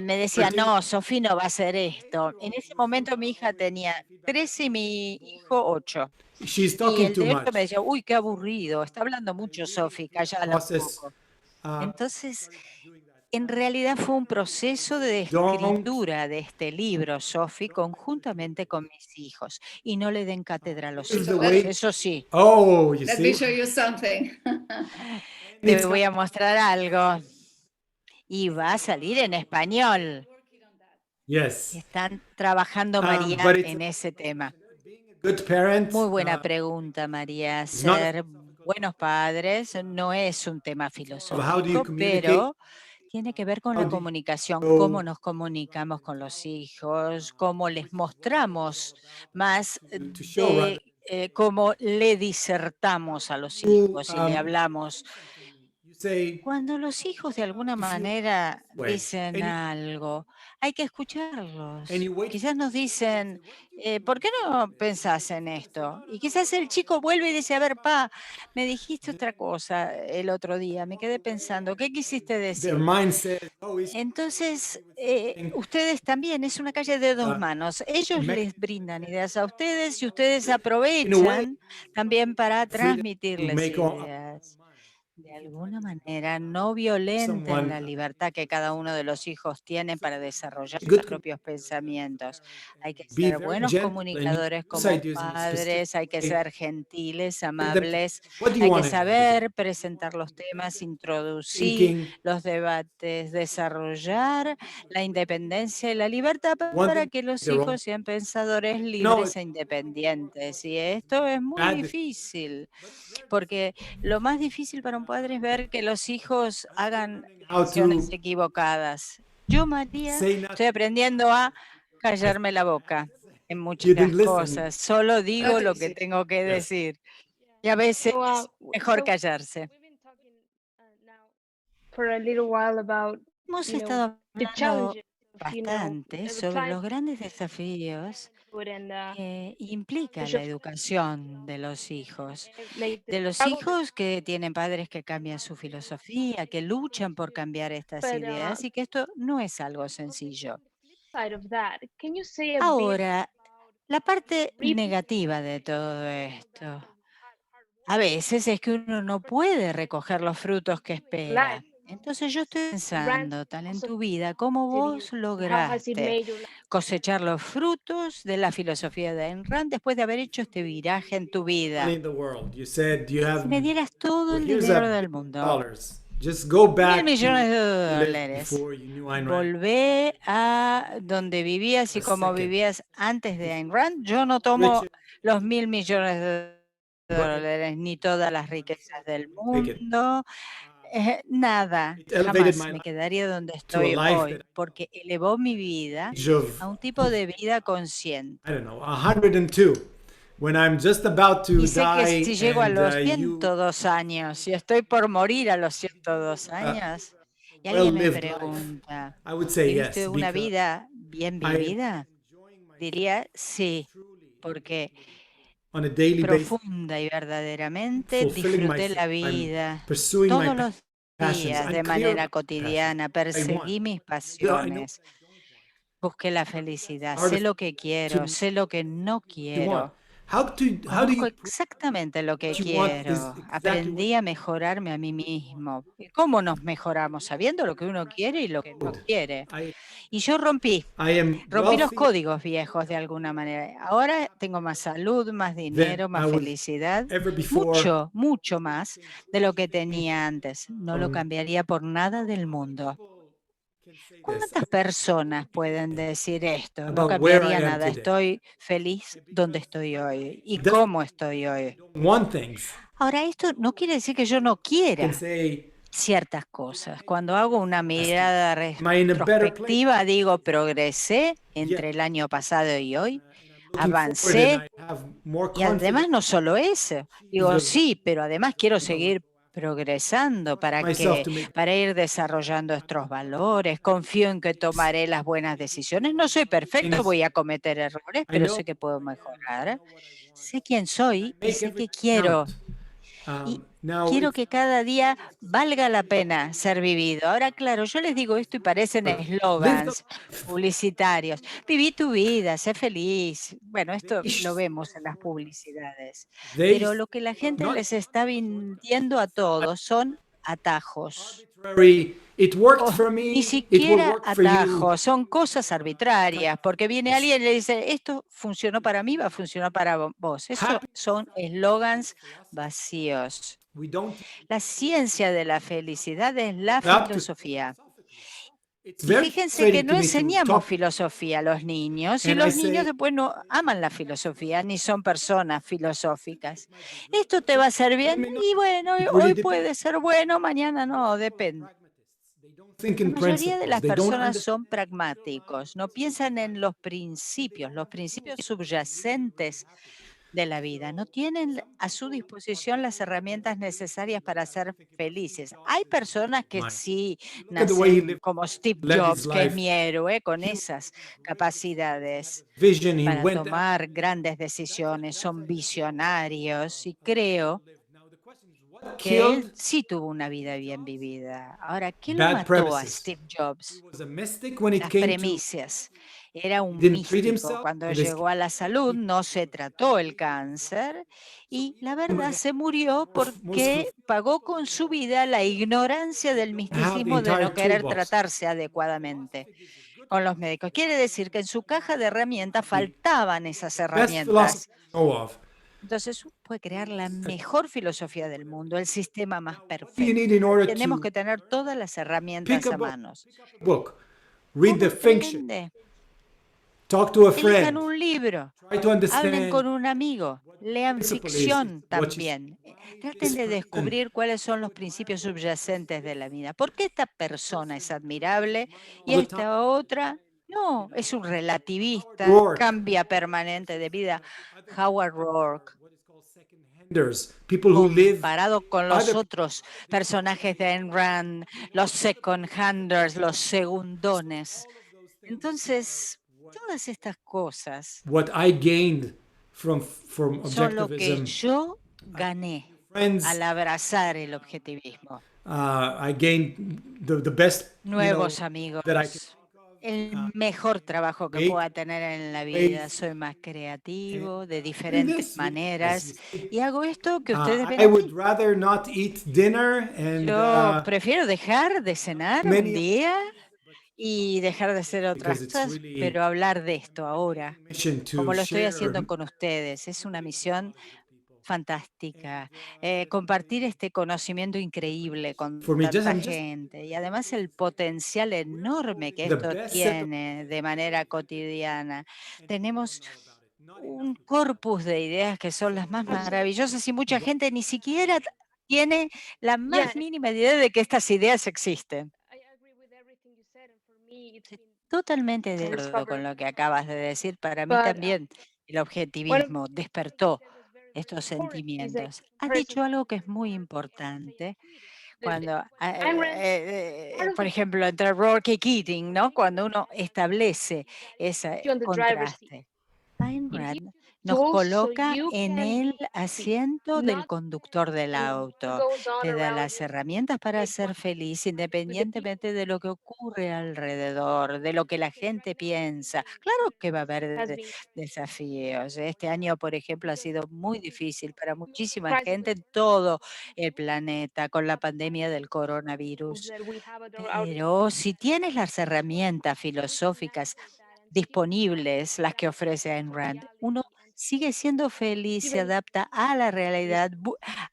me decía, no, Sofía no va a hacer esto. En ese momento mi hija tenía 13 y mi hijo 8. Y el de 8 me decía, uy, qué aburrido, está hablando mucho Sofía, cállala un poco. Entonces, en realidad fue un proceso de escritura de este libro, Sophie, conjuntamente con mis hijos. Y no le den cátedra a los hijos, eso sí. Oh, you Let see? me show you something. Te voy a mostrar algo. Y va a salir en español. Yes. Están trabajando, María, en ese tema. Good parent. Muy buena pregunta, María. Ser buenos padres no es un tema filosófico, pero tiene que ver con la comunicación, cómo nos comunicamos con los hijos, cómo les mostramos más de cómo le disertamos a los hijos y le hablamos. Cuando los hijos de alguna manera dicen algo, hay que escucharlos. Quizás nos dicen, ¿por qué no pensás en esto? Y quizás el chico vuelve y dice, a ver, pa, me dijiste otra cosa el otro día, me quedé pensando, ¿qué quisiste decir? Entonces, ustedes también, es una calle de dos manos. Ellos les brindan ideas a ustedes y ustedes aprovechan también para transmitirles ideas. De alguna manera, no violenten la libertad que cada uno de los hijos tiene para desarrollar sus propios pensamientos. Hay que ser buenos comunicadores como padres, hay que ser gentiles, amables, hay que saber presentar los temas, introducir los debates, desarrollar la independencia y la libertad para que los hijos sean pensadores libres e independientes. Y esto es muy difícil, porque lo más difícil para un padre es ver que los hijos hagan acciones equivocadas. Yo, María, estoy aprendiendo a callarme la boca en muchas cosas. Solo digo lo que tengo que decir. Y a veces es mejor callarse. Hemos estado hablando bastante sobre los grandes desafíos que implica la educación de los hijos que tienen padres que cambian su filosofía, que luchan por cambiar estas ideas y que esto no es algo sencillo. Ahora, la parte negativa de todo esto, a veces es que uno no puede recoger los frutos que espera. Entonces yo estoy pensando, tal en tu vida, cómo vos lograste cosechar los frutos de la filosofía de Ayn Rand después de haber hecho este viraje en tu vida. In the world. You said you have, Si me dieras todo el here's dinero $1 del billion. mundo, Just go back 1.000 millones de to live dólares, before you knew Ayn Rand. volvé a donde vivías y A como second. vivías antes de Ayn Rand, yo no tomo Richard, los 1.000 millones de dólares ni todas las riquezas del take it. mundo. Nada, It elevated jamás my me life quedaría donde to a estoy life hoy, that porque elevó mi vida age of, a un tipo de vida consciente. I don't know, 102. When I'm just about to Y sé que die si llego a and los you 102 años y estoy por morir a los 102 años, y alguien me well-lived life, pregunta, I would say ¿viviste yes, una because vida bien I am vivida? enjoying my Diría sí, truly porque on a daily basis, profunda y verdaderamente fulfilling disfruté myself. la I'm vida pursuing my todos los passions. días I'm de clear manera about my passions. cotidiana, I want. perseguí mis I know pasiones, what I don't want. busqué la felicidad, Hard sé lo que to quiero, know sé lo que no what you want. quiero. How do Conozco you prove exactamente lo que what you want is quiero. exactly what Aprendí a mejorarme a mí mismo. ¿Y cómo nos mejoramos? Sabiendo lo que uno quiere y lo que no you quiere. I Y yo rompí am los wealthier códigos viejos de alguna manera. Ahora tengo más salud, más than dinero, I más was felicidad, ever before. mucho, mucho más de lo que tenía antes. No lo cambiaría por nada del mundo. Can say this ¿Cuántas personas pueden decir esto? No about where I cambiaría am nada. today. Estoy feliz donde estoy hoy y It doesn't cómo estoy hoy. don't want things. Ahora, esto no quiere decir que yo no Can quiera say, ciertas cosas. Cuando hago una mirada am I in a better place? retrospectiva, digo, progresé Yes. entre el año pasado y hoy, And I'm looking forward and avancé, I have more y además confidence no solo eso, digo, the sí, pero además quiero you know, seguir progresando myself to make para ir desarrollando estos valores. Confío en que tomaré las buenas decisiones. No soy perfecto, things. voy a cometer errores, I pero know sé que puedo who I am, I mejorar. know what I want. Sé quién soy y Make sé every qué day quiero. count. Y Now quiero it's que cada día valga la pena ser vivido. Ahora, claro, yo les digo esto y parecen live the eslogans publicitarios. Viví tu vida, sé feliz. Bueno, esto they lo vemos en las publicidades. they Pero lo que la gente not les está vendiendo a todos son atajos. arbitrary. It worked O for ni me. It will siquiera work for you. atajos, son cosas arbitrarias, porque viene alguien y le dice, esto funcionó para mí, va a funcionar para vos. Eso son eslogans vacíos. We don't La ciencia de la felicidad es la have to. filosofía. It's Y very fíjense que frustrating no to me to enseñamos talk filosofía a los niños y and I los niños say después no aman la filosofía ni son personas filosóficas. Esto te va a hacer bien y bueno, it really hoy depends. puede ser bueno, mañana no, depende. They don't think La in mayoría de principles. las They don't personas understand. son pragmáticos, no piensan en los principios subyacentes de la vida, no tienen a su disposición las herramientas necesarias para ser felices. Hay personas que sí Look at the way he nacen lived, como Steve led his Jobs, que es life. mi héroe, con He esas capacidades vision. He para went out. tomar grandes decisiones, son visionarios y creo Now the question is, what que él killed sí tuvo una vida bien vivida. Ahora, ¿qué lo bad mató a premises? Steve He Jobs? was a mystic when it Las came to. premisas. Era He un didn't treat místico. himself Cuando with his. llegó a la salud no se trató el cáncer y la verdad se murió Most porque pagó con su vida la ignorancia del have the misticismo de entire no querer toolbox. tratarse adecuadamente con los médicos. Quiere decir que en su caja de herramientas faltaban esas Best herramientas. philosophy I know of. Entonces uno puede crear la mejor filosofía del mundo, el sistema más What do you perfecto. need in order Tenemos to que tener todas las pick herramientas a a book? manos. Pick up a book. Read ¿Cómo the fiction. aprende? Talk to a Elijan friend. un libro, Try to hablen understand con un amigo, lean principle ficción what you también. why Traten this de person descubrir cuáles son los principios subyacentes de la vida. ¿Por qué esta persona es admirable y all the time. esta otra no? Es un relativista, Rourke. cambia permanente de vida. Howard Rourke, What is called second-handers. People who live comparado con los other otros personajes de Ayn Rand, los second-handers, los segundones. Entonces, todas estas cosas what I gained from son lo que objectivism. yo gané Friends, al abrazar el objetivismo. I gained the best Nuevos amigos, that I can think of. el mejor trabajo que pueda tener en la vida. Soy más creativo, de diferentes maneras, y hago esto que ustedes ven I would aquí. rather not eat dinner and Yo prefiero dejar de cenar un día y dejar de hacer otras because it's cosas, really pero hablar de esto ahora, mission como to lo estoy share haciendo con ustedes. Es una misión fantástica, compartir este conocimiento increíble con for me. Just tanta I'm just gente y además el potencial enorme que the esto best set of tiene de manera cotidiana. Tenemos un corpus de ideas que son las más maravillosas y mucha gente ni siquiera tiene la más mínima idea de que estas ideas existen. Estoy totalmente de acuerdo con lo que acabas de decir. Para mí también el objetivismo despertó estos sentimientos. Has dicho algo que es muy importante cuando, por ejemplo, entre Rourke y Keating, ¿no? Cuando uno establece ese contraste. Ayn Rand nos coloca en el asiento del conductor del auto, te da las herramientas para ser feliz independientemente de lo que ocurre alrededor, de lo que la gente piensa. Claro que va a haber desafíos. Este año, por ejemplo, ha sido muy difícil para muchísima gente en todo el planeta con la pandemia del coronavirus. Pero si tienes las herramientas filosóficas disponibles, las que ofrece Ayn Rand, uno sigue siendo feliz, se adapta a la realidad,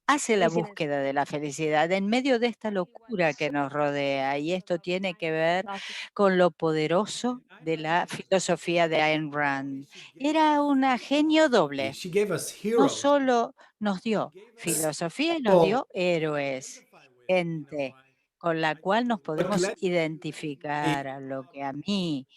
hace la búsqueda de la felicidad en medio de esta locura que nos rodea. Y esto tiene que ver con lo poderoso de la filosofía de Ayn Rand. Era una genio doble. she gave us No heroes. solo nos dio filosofía y nos People dio héroes, gente con la cual nos what podemos led identificar, a lo que a mí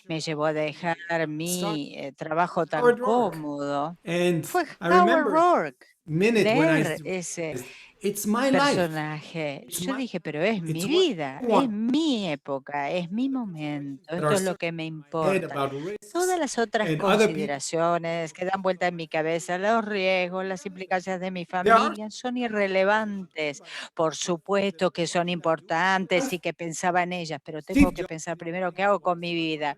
me llevó a dejar start mi trabajo tan Howard Rourke. cómodo, And fue I Howard remember Rourke. minute when I Leer ese realized it's my life. personaje. It's Yo my dije, pero es it's mi what vida, I es want. mi época, es mi momento, That esto are es lo circling que me in my head importa. about risks Todas las otras and other people. consideraciones que dan vuelta en mi cabeza, los riesgos, las implicancias de mi There are familia, son irrelevantes. Por supuesto que son importantes y que pensaba en ellas, pero tengo Steve que Jobs. pensar primero qué hago con mi vida.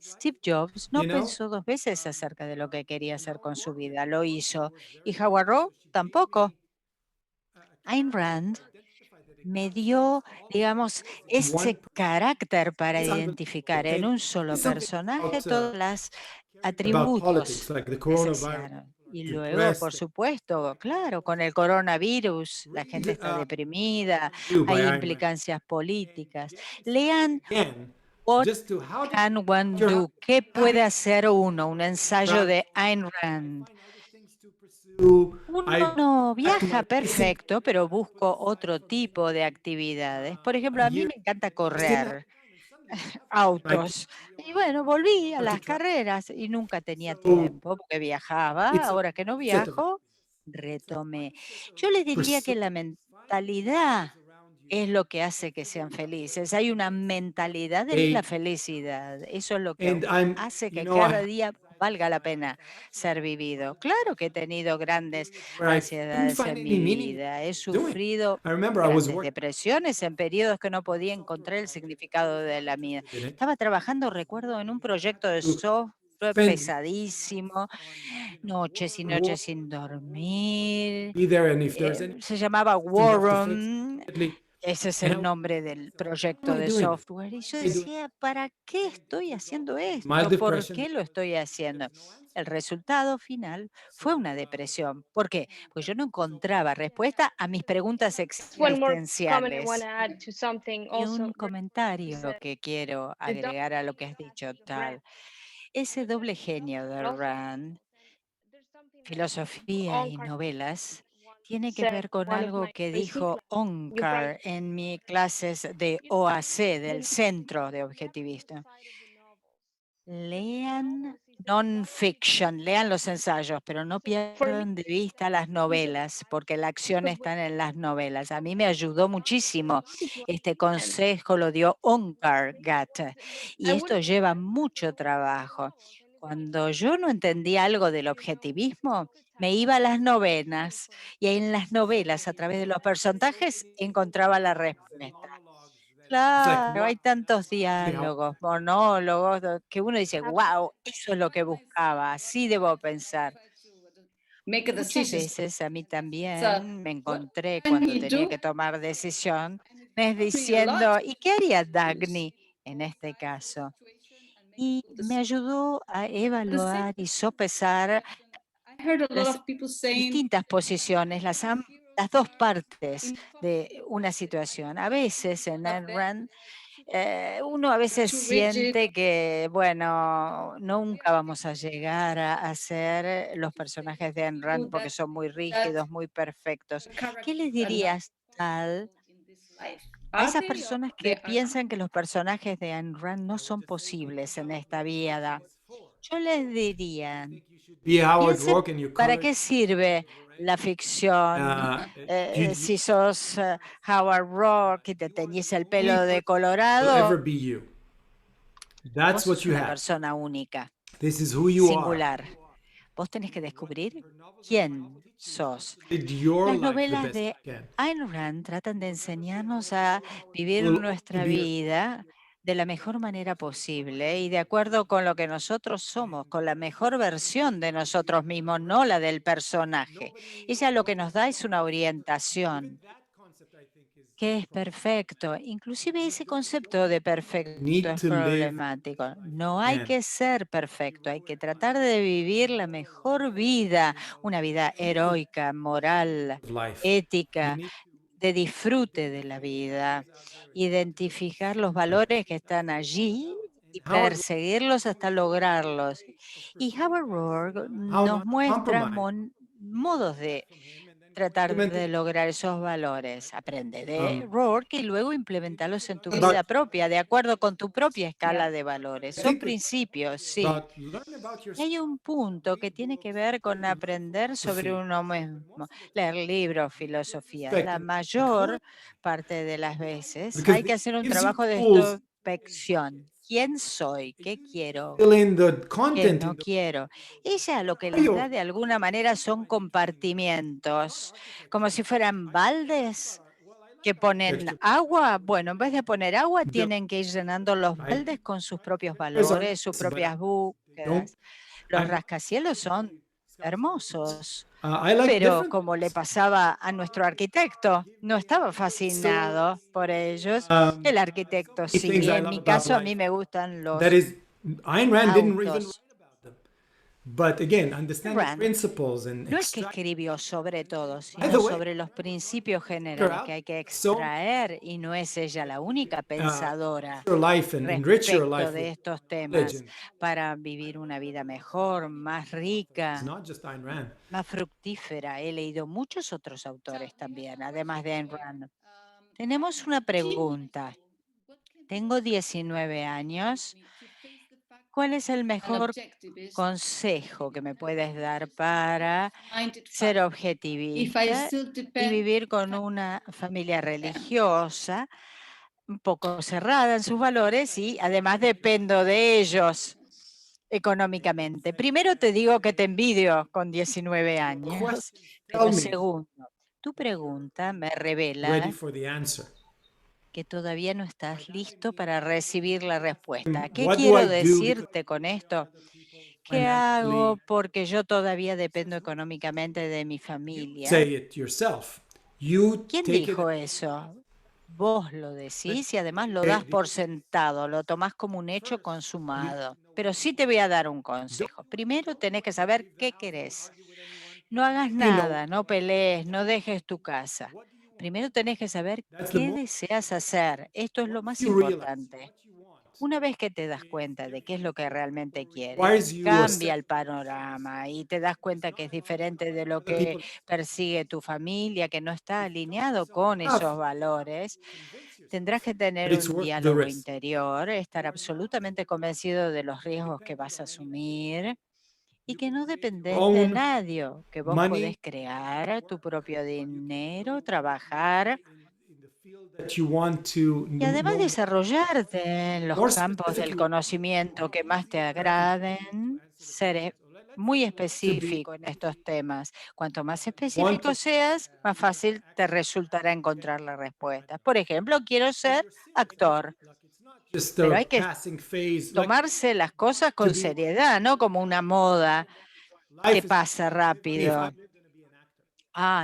Steve Jobs no You know, pensó dos veces acerca de lo que quería hacer con su vida, lo hizo. Y Howard Roark tampoco. Ayn Rand me dio, digamos, one ese carácter para it's unbelievable. identificar en And un solo there's something personaje todos los about atributos politics, like the coronavirus necesarios. Y luego, por depressed. supuesto, claro, con el coronavirus, la gente Read está deprimida, You by hay Ayn Rand. implicancias políticas. Lean Again, What just to how did Can One you're Do? ¿Qué puede happy hacer uno? Un ensayo around. de Ayn I Rand. find other things to pursue. I Uno no back to viaja my basic perfecto, pero busco otro tipo de actividades. Por a ejemplo, a mí year me encanta just didn't have correr time and suddenly like autos. Y bueno, volví a to las travel. carreras y nunca tenía So tiempo porque viajaba. it's a Ahora que no mindset of viajo, retomé. Yo les diría pursue que la mentalidad es lo que hace que sean felices. Hay una mentalidad de la a felicidad. Eso es lo que and I'm hace you que know cada I día valga la pena ser vivido. Claro que he tenido grandes where I couldn't ansiedades find en any mi meaning vida. He doing. sufrido I remember I was grandes working depresiones en periodos que no podía encontrar el significado de la vida. in it Estaba trabajando, recuerdo, en un proyecto de to software spend pesadísimo, noches y noches sin dormir. be there and if there's Se llamaba anything left to fix War. immediately Ese es and el nombre del what am proyecto I de doing? software. Y yo What am I doing? decía, ¿para qué estoy haciendo Mild esto? ¿Por depression qué lo because estoy haciendo? there's no answer. El resultado final fue So una depresión. ¿Por qué? Pues yo no encontraba respuesta a mis preguntas existenciales. Y un comentario que quiero agregar a lo que has dicho, Tal. Ese doble genio de Rand, filosofía y novelas, tiene que ver con algo que dijo Onkar en mis clases de OAC, del Centro de Objetivista. Lean non-fiction, lean los ensayos, pero no pierdan de vista las novelas, porque la acción está en las novelas. A mí me ayudó muchísimo. Este consejo lo dio Onkar Gat, y esto lleva mucho trabajo. Cuando yo no entendía algo del objetivismo, me iba a las novenas, y en las novelas, a través de los personajes, encontraba la respuesta. Claro, hay tantos diálogos, monólogos, que uno dice, wow, eso es lo que buscaba, así debo pensar. Make a Muchas decision. veces a mí So también me what encontré can cuando he tenía do? que tomar decisión, And it me helped me a lot. diciendo, ¿y qué haría Dagny en este caso? Y me ayudó a The same evaluar y sopesar I heard a lot las of people saying distintas posiciones, las dos partes de una situación. A veces en Ayn Rand, uno a veces too rigid, siente que, bueno, nunca vamos a llegar a ser los personajes de Ayn Rand porque son muy that rígidos, muy perfectos. ¿Qué les characters are not dirías tal in this life. a Are esas they or personas they que are not? piensan que los personajes de Ayn Rand no son posibles en esta vida? Yo les diría, Be Howard piensen Rourke and you para color qué sirve la ficción. you Si sos Howard Rourke y te teñís el pelo de will ever colorado, be you. That's vos what sos you una have. persona única, This is who you are. singular. Vos tenés que descubrir quién sos. Lead your Las life the novelas best de you can. Ayn Rand tratan de enseñarnos a vivir Will only nuestra be vida de la mejor manera posible y de acuerdo con lo que nosotros somos, con la mejor versión de nosotros mismos, no la del personaje. Ella lo que nos da es una orientación que es perfecto. Inclusive ese concepto de perfecto need es to live problemático. No hay and que ser perfecto, hay que tratar de vivir la mejor vida, una vida heroica, moral, life. You ética, need de disfrute de la vida, identificar los valores que están allí y Howard perseguirlos hasta lograrlos. Y Howard Rourke how nos not to muestra compromise. modos de tratar de lograr esos valores. Aprende de Um, Rourke y luego implementarlos en tu about vida propia, de acuerdo con tu propia escala Yeah. de valores. I Son think it's principios, sí. about learn about Y hay yourself. un punto que tiene que ver con aprender sobre Philosophy. uno mismo, leer libros, filosofía. La Perspective. mayor parte de las veces Because hay que it hacer un gives you trabajo de tools introspección. ¿Quién soy? ¿Qué quiero? fill in the ¿Qué content no in the quiero? Ella lo que les bio. da de alguna manera son compartimientos, como si fueran baldes que ponen agua. Bueno, en vez de poner agua, The, tienen que ir llenando los right? baldes con sus propios There's are valores, sus nice, but propias they don't. búsquedas. Los I'm, rascacielos son hermosos, I like pero different. como le pasaba a nuestro arquitecto, no estaba So fascinado por ellos. El arquitecto many things sí, I en love mi about caso a mí life. me gustan That los is, Ayn Rand didn't even write autos. about them. But again, understanding Rand principles and no es que extract. escribió sobre todo, By sino the way, sobre los principios check her generales que out. hay que So extraer y no es ella la única pensadora your life and enrich your respecto life de with estos knowledge. temas And para vivir una vida mejor, más it's rica, not just Ayn Rand. más fructífera. He leído muchos otros autores también, además de Ayn Rand. Tenemos una pregunta. Tengo 19 años. ¿Cuál es el An mejor objectivist, consejo que me puedes dar para 9 to 5. ser If I objetivista still y depend, vivir con una familia yeah. religiosa, un poco cerrada en sus valores y además dependo de ellos económicamente? Primero te digo que te envidio con 19 años, Questions tell pero me segundo, tu pregunta me ready revela for the answer. que todavía no estás listo para recibir la respuesta. ¿Qué What do quiero I do because decirte con esto? ¿Qué hago financially? porque yo todavía dependo económicamente de mi familia? Say it yourself. You ¿Quién take it. dijo eso? Vos lo But decís y además lo das por sentado, lo tomás como un hecho consumado. Pero sí te voy a dar un don't consejo. Primero tenés que saber qué querés. No hagas you know nada, no pelees, no dejes tu casa. Primero tenés que saber that's the qué most. deseas hacer. Esto es lo Once más you realize importante. what you want, Una vez que te das cuenta de qué es lo que realmente quieres, requires you a cambia set el panorama y te das cuenta que es diferente de lo other que people persigue tu familia, que no está alineado con esos enough valores. convince Tendrás yourself que that tener it's un worth the diálogo risk. interior, estar absolutamente convencido de los riesgos que vas a asumir y que no Your dependés de own nadie, que vos podés money crear tu propio dinero, trabajar in the field that you want to y además know desarrollarte en los more campos del specifically. conocimiento que más te What do you agraden, ser muy específico en estos temas. Cuanto más específico seas, más fácil te resultará encontrar la respuesta. Por ejemplo, quiero ser actor, pero hay que tomarse las cosas con seriedad, no como una moda que pasa rápido.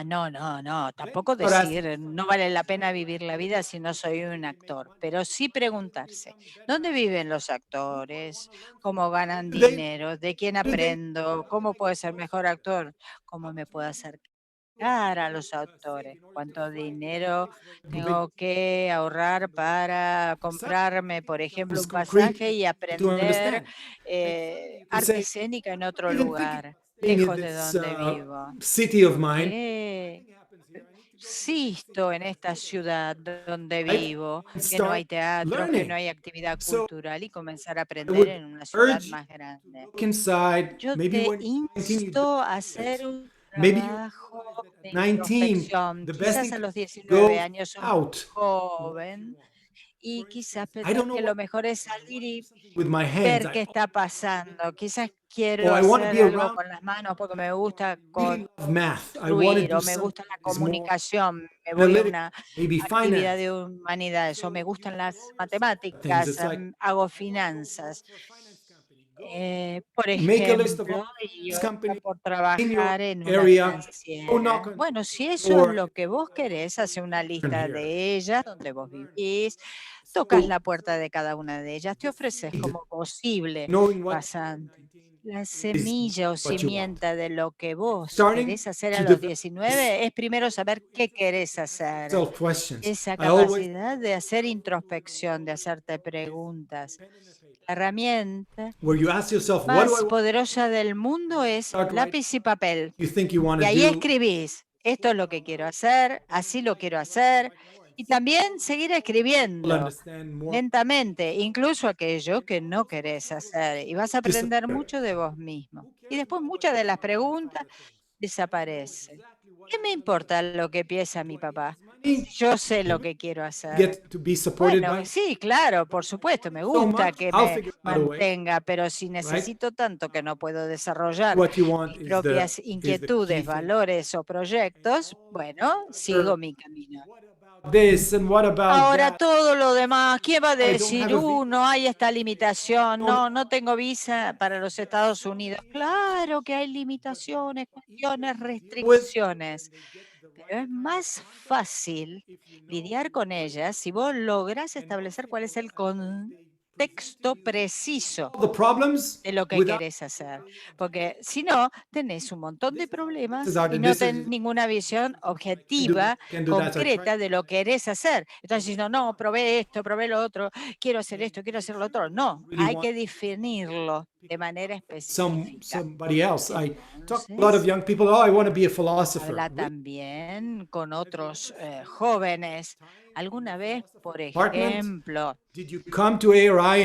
No, tampoco decir, no vale la pena vivir la vida si no soy un actor, pero sí preguntarse, ¿dónde viven los actores? ¿Cómo ganan dinero? ¿De quién aprendo? ¿Cómo puedo ser mejor actor? ¿Cómo me puedo acercar a los autores? ¿Cuánto dinero tengo que ahorrar para comprarme, por ejemplo, un pasaje y aprender arte escénica en otro lugar, lejos de donde vivo? ¿Qué existo en esta ciudad donde vivo, que no hay teatros, que no hay actividad cultural y comenzar a aprender en una ciudad más grande? Yo te insto a hacer un trabajo de introspección. Quizás a los 19 años sos muy joven y quizás pensás que lo mejor es salir y ver qué está pasando. Quizás quiero hacer algo con las manos porque me gusta construir o me gusta la comunicación, me voy a una actividad de humanidades o me gustan las matemáticas, hago finanzas. Por ejemplo, y opto por trabajar en una financiera. Bueno, si eso es lo que vos querés, hace una lista de ellas, donde vos vivís, tocas la puerta de cada una de ellas, te ofreces como posible pasante. La semilla o simienta de lo que vos querés hacer a los 19 es primero saber qué querés hacer. Esa capacidad de hacer introspección, de hacerte preguntas. La herramienta más poderosa del mundo es lápiz y papel. Y ahí escribís, esto es lo que quiero hacer, así lo quiero hacer. Y también seguir escribiendo lentamente, incluso aquello que no querés hacer. Y vas a aprender mucho de vos mismo. Y después muchas de las preguntas desaparecen. ¿Qué me importa lo que piensa mi papá? Si yo sé lo que quiero hacer. Bueno, sí, claro, por supuesto, me gusta que me mantenga, pero si necesito tanto que no puedo desarrollar mis propias inquietudes, valores o proyectos, bueno, sigo mi camino. Ahora todo lo demás, ¿quién va a decir, no hay esta limitación, no tengo visa para los Estados Unidos? Claro que hay limitaciones, cuestiones, restricciones, pero es más fácil lidiar con ellas si vos lográs establecer cuál es el contexto preciso de lo que querés hacer. Porque si no, tenés un montón de problemas y no tenés ninguna visión objetiva, concreta de lo que querés hacer. Entonces, si no, probé esto, probé lo otro, quiero hacer esto, quiero hacer lo otro. No, hay que definirlo de manera específica. Entonces, habla también con otros jóvenes. Alguna vez, por ejemplo,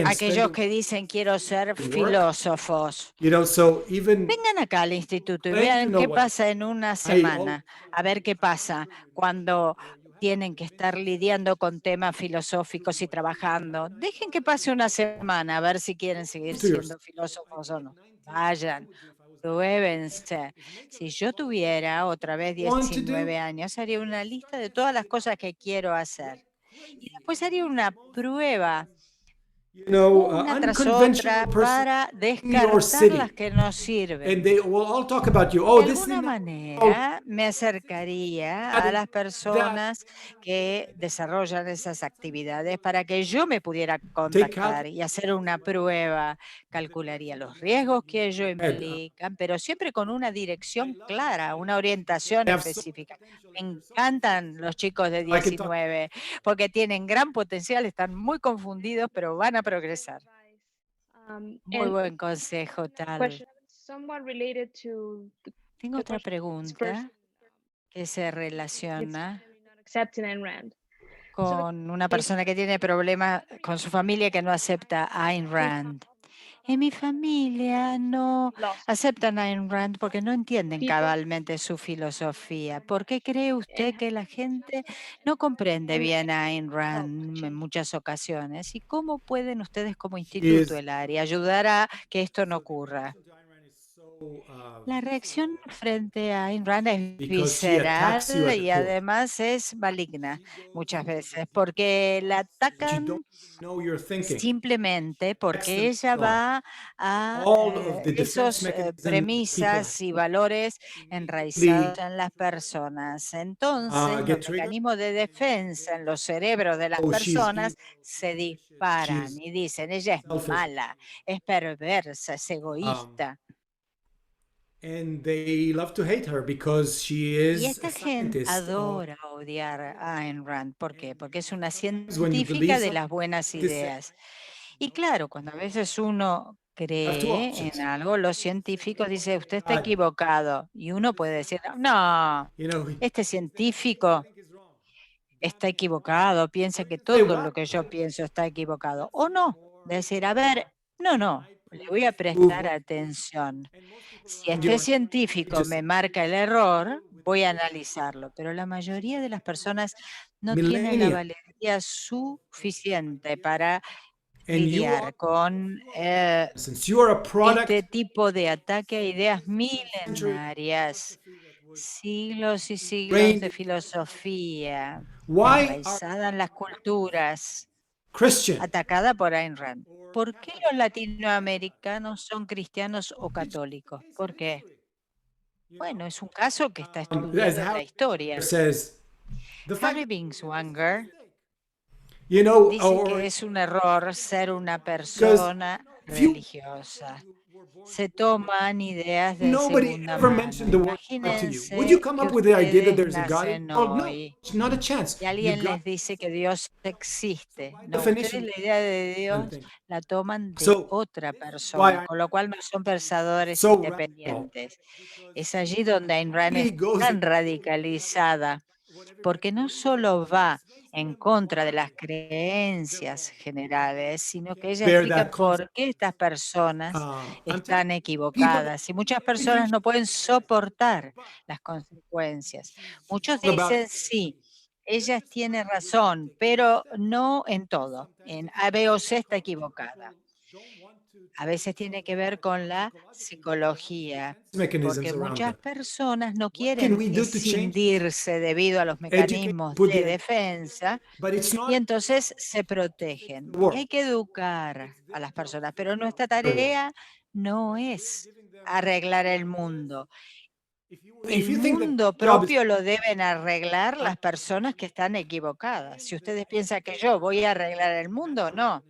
aquellos que dicen quiero ser filósofos, vengan acá al instituto y vean qué pasa en una semana, a ver qué pasa cuando tienen que estar lidiando con temas filosóficos y trabajando. Dejen que pase una semana a ver si quieren seguir siendo filósofos o no. Vayan, pruébense. Si yo tuviera otra vez 19 años, haría una lista de todas las cosas que quiero hacer. Y después haría una prueba una tras otra para descartar las que no sirven. De alguna manera me acercaría a las personas que desarrollan esas actividades para que yo me pudiera contactar y hacer una prueba. Calcularía los riesgos que ello implican, pero siempre con una dirección clara, una orientación específica. Me encantan los chicos de 19 porque tienen gran potencial, están muy confundidos, pero van a progresar. Muy buen consejo, Tal. Tengo otra pregunta que se relaciona con una persona que tiene problemas con su familia que no acepta a Ayn Rand. En mi familia no aceptan a Ayn Rand porque no entienden cabalmente su filosofía. ¿Por qué cree usted que la gente no comprende bien a Ayn Rand en muchas ocasiones? ¿Y cómo pueden ustedes como instituto, el área, ayudar a que esto no ocurra? La reacción frente a Ayn Rand es because she attacks you visceral at the y core. además es maligna muchas veces, porque la That you don't atacan know you're thinking. simplemente porque Excellent ella thought. va a All of the defense esos mechanisms that people have premisas y valores enraizados en las personas. Entonces, los get triggered. mecanismos de defensa en los cerebros de las Oh, she's personas evil. se disparan She's y dicen, ella es selfish. mala, es perversa, es Um, egoísta. and they love to hate her because she Y is a esta gente scientist. adora odiar a Ayn Rand. ¿Por qué? Porque es una When you believe científica de las something, buenas you say, ideas. Y claro, cuando a veces uno you have two cree options. en algo, los científicos dicen, usted está God, equivocado. Y uno puede decir, no, you know, este científico está equivocado, piensa que say todo what? lo que yo pienso está equivocado. O no, decir, a ver, no, le voy a Move prestar on. atención. And most people Si around you este are científico just me marca el error, voy a analizarlo, pero la mayoría de las personas no tienen la millennia, valentía suficiente para and you are, lidiar con since you are a product este tipo de ataque a ideas century milenarias, siglos y siglos brain. de filosofía Why are enraizada en las culturas, Christian? atacada por Ayn Rand. ¿Por qué los latinoamericanos son cristianos o católicos? ¿Por qué? Bueno, es un caso que está As estudiado en la Harry historia. says, the fact Harry Binswanger you know, dice or que es un error ser una because persona if you religiosa. Se toman ideas de nobody segunda ever mano. mentioned the word God to you, would Imagínense you come que up with the idea that ustedes there's a God in nacen the world? No, hoy not a chance. y You alguien got les dice que Dios existe. by No, ustedes definition la idea de Dios something. la toman de So otra this is why persona, I'm con lo cual no son pensadores so radical. independientes. Es allí donde Ayn Rand He es goes tan radicalizada, porque no solo va en contra de las creencias generales, sino que ella bear explica that concept. por qué estas personas I'm telling están you, people equivocadas y muchas personas no pueden soportar las consecuencias. Muchos talk about dicen, sí, ella tiene razón, pero no en todo. En A, B o C está equivocada. A veces tiene que ver con la psicología, mechanisms porque around muchas them. personas no What can quieren we do to change? escindirse debido a los Educate, mecanismos put de the defensa but it's y not entonces se the protegen. Y world. hay que educar a las personas, pero nuestra tarea no es arreglar el mundo. El If you think that mundo job is propio lo deben arreglar las personas que están equivocadas. Si ustedes piensan que yo voy a arreglar el mundo, no,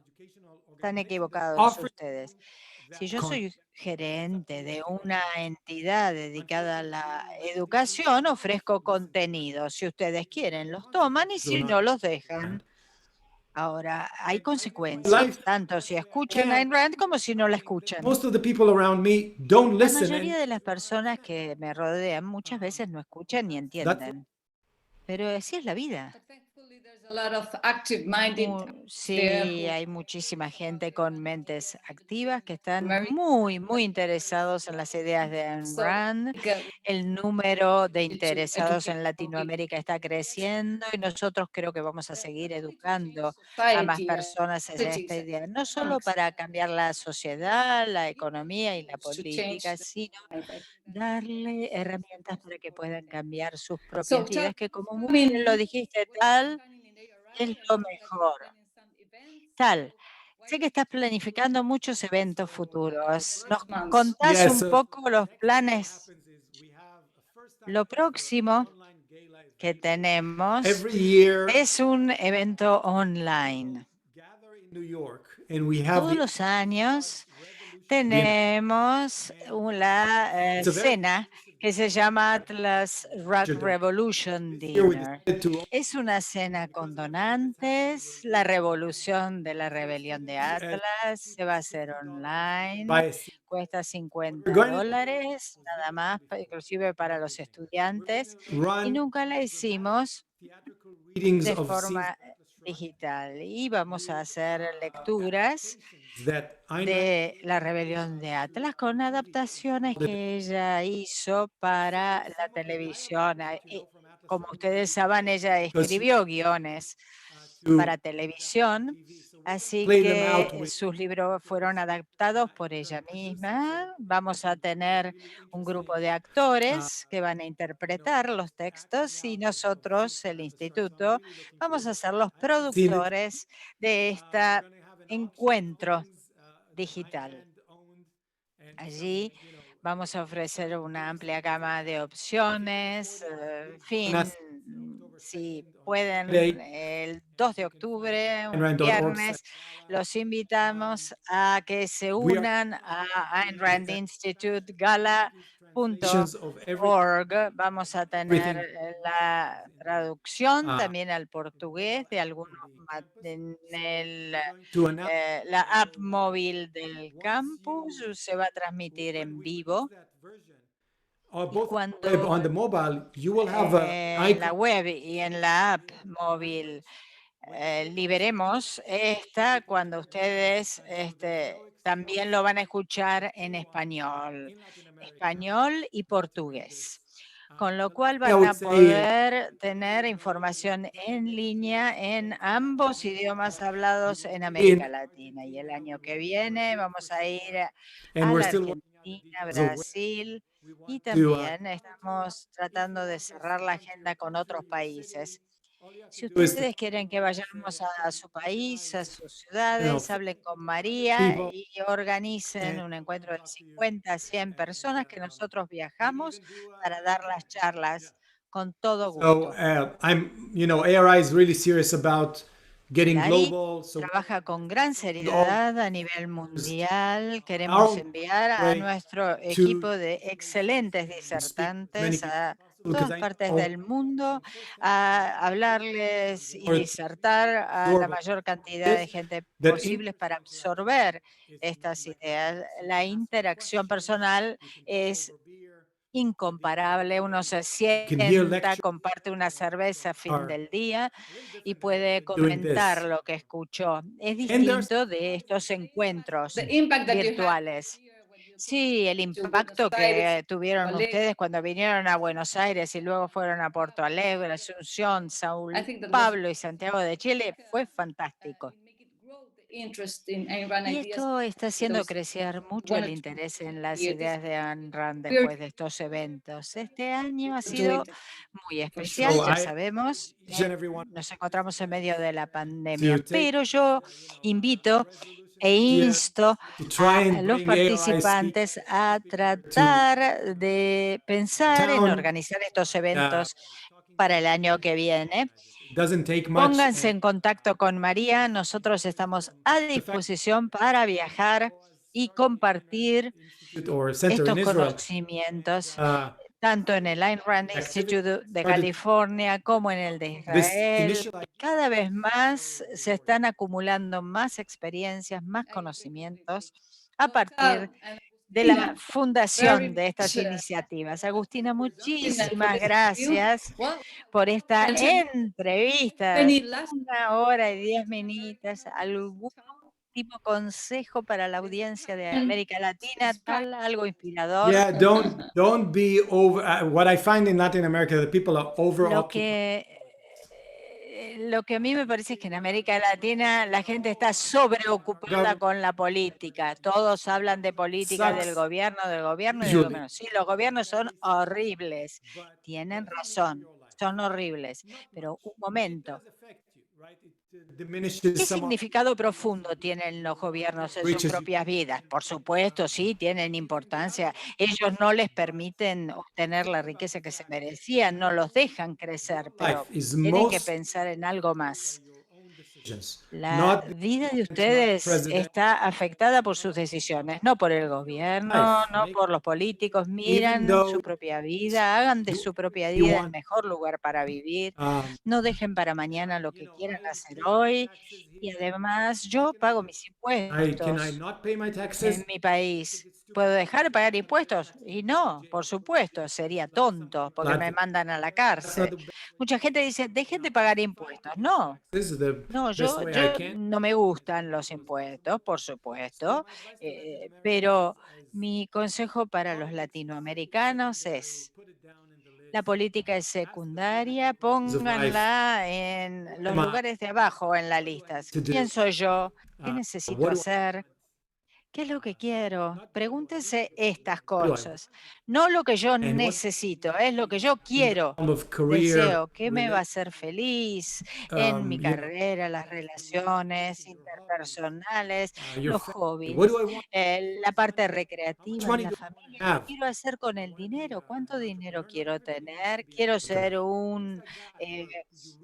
están equivocados offering ustedes. Si that yo content, soy gerente de una entidad dedicada a la educación, ofrezco contenidos. Si ustedes quieren, los toman y si no, los dejan. Ahora, hay consecuencias, life tanto si escuchan a can't. Ayn Rand como si no la escuchan. Most of the people around me don't La listen, and mayoría de las personas que me rodean muchas veces no escuchan ni that's entienden, pero así es la vida. A lot of active-minded there Sí, who hay muchísima gente con mentes activas que están very muy interesados en las ideas de Ayn so Rand. El número de to interesados educate en more people. Latinoamérica está creciendo y nosotros creo que vamos a seguir educando a más Society, personas en politics, esta idea, no solo economics para cambiar la sociedad, la economía y la to change política, the sino life. darle herramientas para que puedan cambiar sus So propias tell vidas, que como muy me, bien lo dijiste, tal es lo mejor. Tal, sé que estás planificando muchos eventos futuros. ¿Nos months. contás yes. un poco los planes? Lo próximo que tenemos Every year es un evento online. gather in New York, and we have Todos the los años dinner. tenemos una It's a very cena que se llama Atlas Rock dinner. Revolution This year we Dinner. decided to Es una cena con donantes, la revolución de la rebelión de Atlas, se va a hacer online, buy a seat. cuesta We're $50 going nada más, inclusive para los estudiantes, to y run nunca la hicimos theatrical readings de of scenes forma digital. Y vamos a hacer lecturas that Ayn Rand de la rebelión de Atlas con adaptaciones que ella hizo para la televisión. Como ustedes saben, ella because escribió guiones para televisión, así que sus libros fueron adaptados por ella misma. Vamos a tener un grupo de actores que van a interpretar los textos y nosotros, el instituto, vamos a ser los productores de este encuentro digital. Allí vamos a ofrecer una amplia gama de opciones. En fin, si pueden, el 2 de octubre, un viernes, los invitamos a que se unan a Ayn Rand Institute Gala.org. Vamos a tener la traducción también al portugués de algunos en la app móvil del campus. Se va a transmitir en vivo. Y cuando en la web y en la app móvil liberemos esta, cuando ustedes también lo van a escuchar en español y portugués. Con lo cual van a poder tener información en línea en ambos idiomas hablados en América Latina. Y el año que viene vamos a ir a la Argentina, Brasil, y también estamos tratando de cerrar la agenda con otros países. Si ustedes quieren que vayamos a su país, a sus ciudades, hablen con María y organicen un encuentro de 50 a 100 personas que nosotros viajamos para dar las charlas con todo gusto. ARI is really serious about getting global. Trabaja con gran seriedad a nivel mundial. Queremos enviar a nuestro equipo de excelentes disertantes a todas partes del mundo a hablarles y disertar a la mayor cantidad de gente posible para absorber estas ideas. La interacción personal es incomparable. Uno se sienta, comparte una cerveza a fin del día y puede comentar lo que escuchó. Es distinto de estos encuentros virtuales. Sí, el impacto que tuvieron ustedes cuando vinieron a Buenos Aires y luego fueron a Porto Alegre, Asunción, Sao Paulo y Santiago de Chile fue fantástico. Y esto está haciendo crecer mucho el interés en las ideas de Ayn Rand después de estos eventos. Este año ha sido muy especial, ya sabemos. Nos encontramos en medio de la pandemia, pero yo invito e insto a los participantes a tratar de pensar en organizar estos eventos para el año que viene. Pónganse en contacto con María. Nosotros estamos a disposición para viajar y compartir estos conocimientos, tanto en el Ayn Rand Institute de California como en el de Israel. Cada vez más se están acumulando más experiencias, más conocimientos a partir de la fundación de estas iniciativas. Agustina, muchísimas gracias por esta entrevista. 1 hora y 10 minutos. ¿Algún último consejo para la audiencia de América Latina? Algo inspirador. Yeah, don't be over. What I find in Latin America, the people are overoccupied. Lo que a mí me parece es que en América Latina la gente está sobreocupada con la política. Todos hablan de política, del gobierno y del gobierno. Sí, los gobiernos son horribles. Tienen razón, son horribles. Pero un momento. ¿Qué significado profundo tienen los gobiernos en sus propias vidas? Por supuesto, sí, tienen importancia. Ellos no les permiten obtener la riqueza que se merecían, no los dejan crecer, pero tienen que pensar en algo más. La vida de ustedes está afectada por sus decisiones, no por el gobierno, no por los políticos. Miran su propia vida, hagan de su propia vida el mejor lugar para vivir. No dejen para mañana lo que quieran hacer hoy. Y además, yo pago mis impuestos en mi país. ¿Puedo dejar de pagar impuestos? Y no, por supuesto, sería tonto porque me mandan a la cárcel. Mucha gente dice, dejen de pagar impuestos. No, yo no me gustan los impuestos, por supuesto, pero mi consejo para los latinoamericanos es, La política es secundaria, pónganla en los lugares de abajo en la lista. ¿Quién soy yo? ¿Qué necesito hacer? ¿Qué es lo que quiero? Pregúntese estas cosas. No lo que yo necesito, es lo que yo quiero. Deseo, ¿qué me va a hacer feliz en mi carrera, las relaciones interpersonales, los hobbies, la parte recreativa de la familia? ¿Qué quiero hacer con el dinero? ¿Cuánto dinero quiero tener? ¿Quiero ser un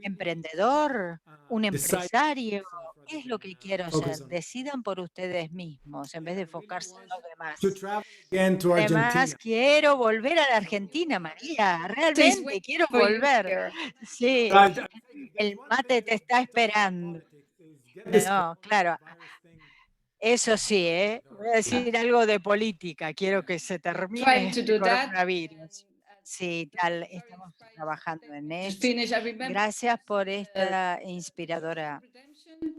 emprendedor, un empresario? ¿Qué es lo que quiero ser? Decidan por ustedes mismos en vez de enfocarse en los demás. Además, quiero volver a la Argentina, María. Realmente quiero volver. Sí, el mate te está esperando. No, claro. Eso sí, voy a decir algo de política. Quiero que se termine este coronavirus. Sí, tal, estamos trabajando en eso. Gracias por esta inspiradora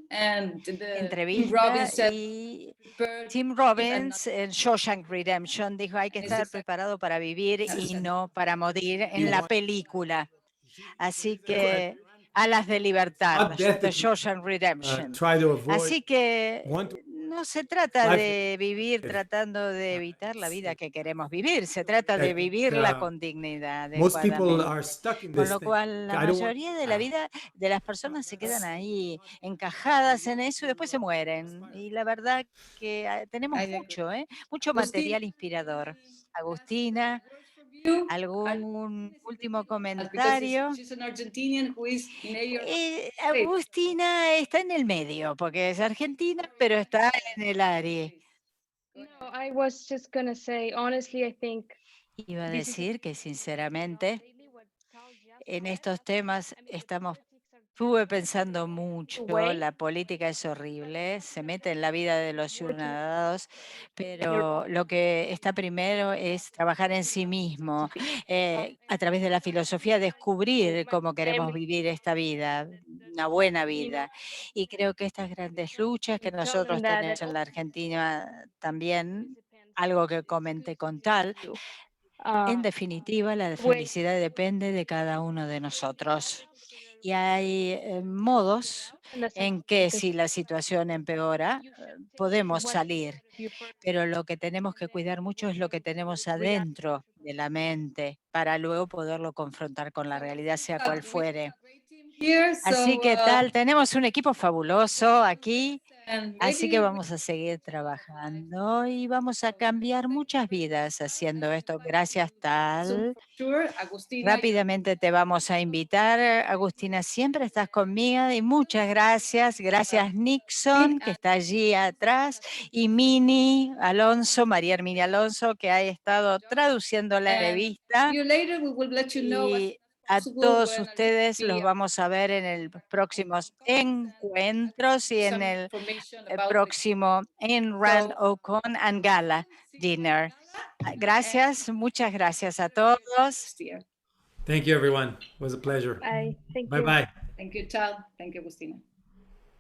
entrevista. Y Tim Robbins en Shawshank Redemption dijo, hay que estar preparado para vivir y no para morir en la película. Así que Alas de Libertad, de Shawshank Redemption. Así que no se trata de vivir tratando de evitar la vida que queremos vivir, se trata de vivirla con dignidad adecuadamente. Con lo cual, la mayoría de la vida de las personas se quedan ahí encajadas en eso y después se mueren. Y la verdad que tenemos mucho material inspirador. Agustina, ¿algún último comentario? Agustina está en el medio, porque es argentina, pero está en el área. Iba a decir que sinceramente en estos temas estuve pensando mucho, la política es horrible, se mete en la vida de los ciudadanos, pero lo que está primero es trabajar en sí mismo, a través de la filosofía descubrir cómo queremos vivir esta vida, una buena vida. Y creo que estas grandes luchas que nosotros tenemos en la Argentina también, algo que comenté con Tal, en definitiva, la felicidad depende de cada uno de nosotros. Y hay modos en que si la situación empeora, podemos salir, pero lo que tenemos que cuidar mucho es lo que tenemos adentro de la mente para luego poderlo confrontar con la realidad, sea cual fuere. Así que tal, tenemos un equipo fabuloso aquí. Así que vamos a seguir trabajando y vamos a cambiar muchas vidas haciendo esto. Gracias, Tal. Rápidamente te vamos a invitar. Agustina, siempre estás conmigo y muchas gracias. Gracias, Nixon, que está allí atrás, y Mini Alonso, María Herminia Alonso, que ha estado traduciendo la revista. Y a todos ustedes los vamos a ver en el próximos encuentros y en el próximo Enron Ocon and Gala Dinner. Gracias, muchas gracias a todos. Thank you, everyone. It was a pleasure. Bye. Thank Bye you. bye. Thank you, Tal. Thank you, Agustina.